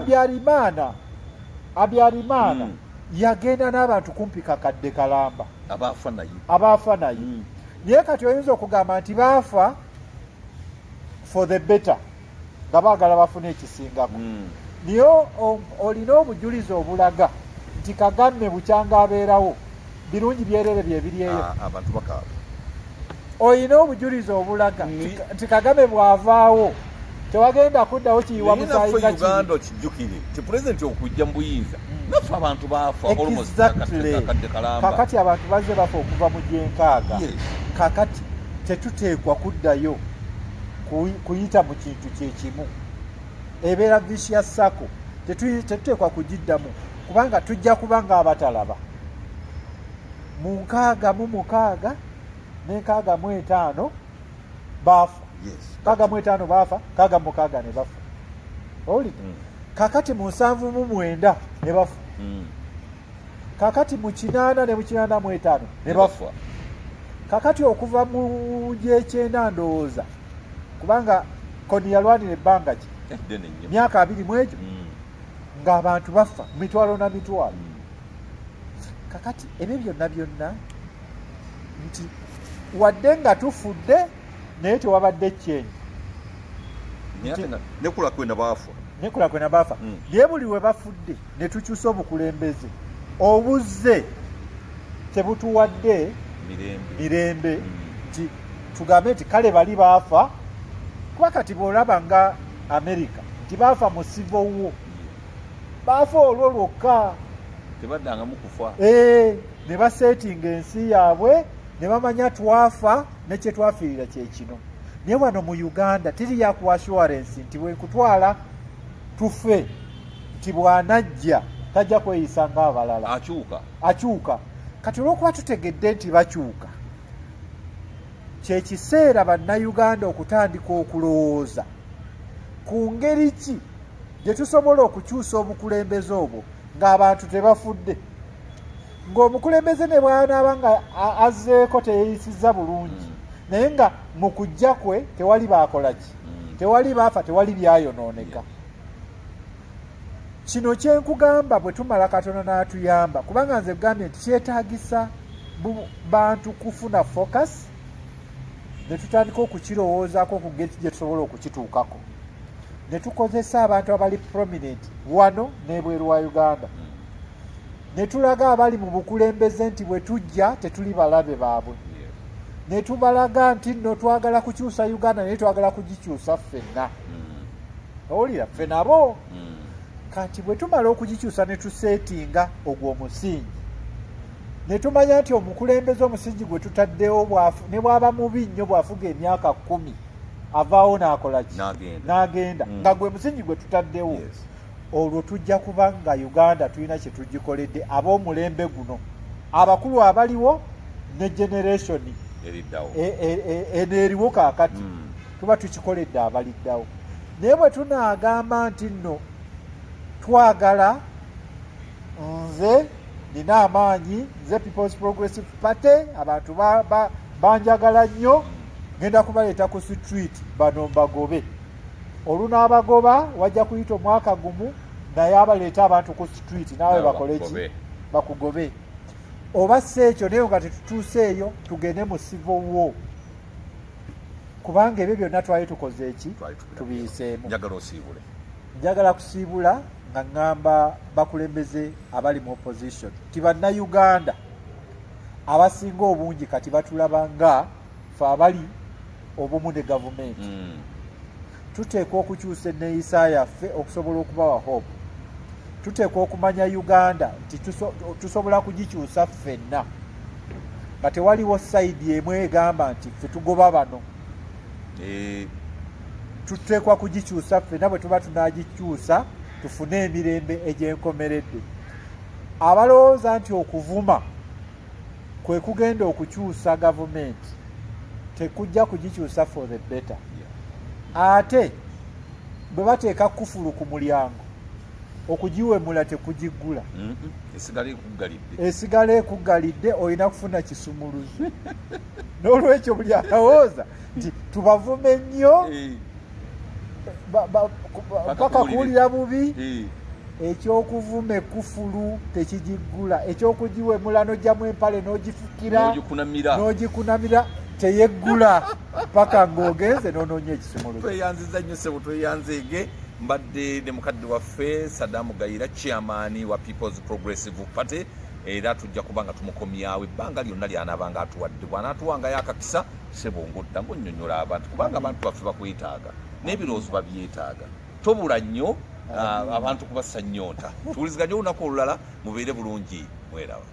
S2: Abyarimaana yagenda n'abantu kumpi kakadde kalamba abaafa naye naye kati oyinza okugamba nti baafa for the better nga baagala bafune ekisingako naye olina obujulizi obulaga nti Kagame bukyanga abeerawo birungi byerere byebiri eyo.
S1: Abantu bakaaba
S2: olina obujulizi obulaga nti Kagame bw'avaawo tewagenda kuddawo kiyiwa musaayi
S1: Uganda kijjukire ti pulezidenti okujja mu buyinza naffe abantu baafa
S2: kakadde kalamba. Kakati abantu bazze bafa okuva mu gyenkaaga. Kakati tetuteekwa kuddayo kuyita mu kintu kyekimu ebeera vicious circle. Tetuteekwa kugiddamu kubanga tujja kubanga abatalaba mu 66 ne 65 baafa 65 baafa 66 ne bafa. Kakati mu 79 ne bafa. Kakati mu 8 ne mu 85 ne bafa. Kakati okuva mu gyekyenda ndowooza kubanga Kony yalwanira ebbanga ki myaka 2 mu egyo ng'abantu bafa mitwalo na mitwalo. Kakati ebyo byonna nti wadde nga tufudde naye tewabadde kyenyi
S1: nekulakwena
S2: baafa naye buli we bafudde ne tukyusa obukulembeze obuzze tebutuwadde mirembe nti tugambe nti kale bali baafa kuba kati bw'olaba nga Amerika nti baafa mu civil war baafa olwo lwokka
S1: tebaddangamu kufa
S2: ne baseetinga ensi yaabwe ne bamanya twafa ne kye twafiirira kye kino. Naye wano mu Uganda tiri yaku assurance nti bwe nkutwala tufe nti bw'anajja tajja kweyisa ng'abalala akyuka. Kati olw'okuba tutegedde nti bakyuka kye kiseera bannayuganda okutandika okulowooza ku ngeri ki gye tusobola okukyusa obukulembeze obwo ng'abantu tebafudde ng'omukulembeze ne bw'anaaba nga azzeeko teyeeyisizza bulungi naye nga mu kujja kwe tewali baakola ki tewali baafa tewali byayonooneka. Kino kyenkugamba bwe tumala Katonda n'atuyamba kubanga nze gambye nti kyetaagisa bantu kufuna focus ne tutandika okukirowoozaako ku ngeri gye tusobola okukituukako ne tukozesa abantu abali prominent wano n'ebweru wa Uganda ne tulaga abali mu bukulembeze nti bwe tujja tetuli balabe baabwe ne tubalaga nti nno twagala kukyusa Uganda naye twagala kugikyusa ffenna owulira ffe nabo kati bwe tumala okugikyusa ne tuseetinga ogwo omusingi ne tumanya nti omukulembeze omusingi gwe tutaddewo ne bwaba mubi nnyo bwafuga emyaka 10 avaawo n'akolaki n'agenda nga gwe musingi gwe tutaddewo olwo tujja kuba nga Uganda tulina kye tugikoledde ab'omulembe guno abakulu abaliwo ne generation eriwo kaakati tuba tukikoledde abaliddawo naye bwe tunaagamba nti nno twagala nze nina amaanyi nze People's Progressive Party abantu banjagala nnyo ngenda kubaleeta ku street bano mbagobe olunaabagoba wajja kuyita omwaka gumu naye abaleeta abantu ku street naawe bakoleki bakugobe oba si ekyo naye nga tetutuuseeyo tugende mu civil war kubanga ebyo byonna twali tukoze eki tubiyiseemu njagala kusiibula nga ŋŋamba bakulembeze abali mu opposition ti bannayuganda abasinga obungi kati batulaba nga fe abali obumu ne gavumenti tuteekwa okukyusa enneeyisa yaffe okusobola okubawa hope tuteekwa okumanya Uganda nti tusobola kugikyusa ffenna nga tewaliwo sayidi emu egamba nti ffe tugoba bano tuteekwa kugikyusa ffenna bwe tuba tunagikyusa tufune emirembe egyenkomeredde abalowooza nti okuvuma kwe kugenda okukyusa gavumenti tekujja kugikyusa for the better ate bwe bateeka kufulu ku mulyango okugiwemula tekugiggula esigala ekuggalidde olina kufuna kisumuluzo n'olwekyo buli alowooza nti tubavume nnyo mpaka kuwulira bubi ekyokuvuma ekufulu tekigiggula ekyokugiwemula n'ojjamu empale n'ogifukira n'ogikunamira teyeggula paka ng'ogenze n'onoonya ekisumuluzo.
S1: Tweyanziza nnyo ssebo tweyanzeege mbadde ne mukadde waffe Saddam Gayira chairman wa People's Progressive Party era tujja kuba nga tumukomyawo ebbanga lyonna ly'anaabanga atuwadde bw'anaatuwangayo akakisa ssebo ng'odda ng'onnyonnyola abantu kubanga abantu baffe bakwetaaga n'ebirowoozo babyetaaga tobula nnyo abantu kubassa nnyonta tuwuliziganye olunaku olulala mubeere bulungi mweraba.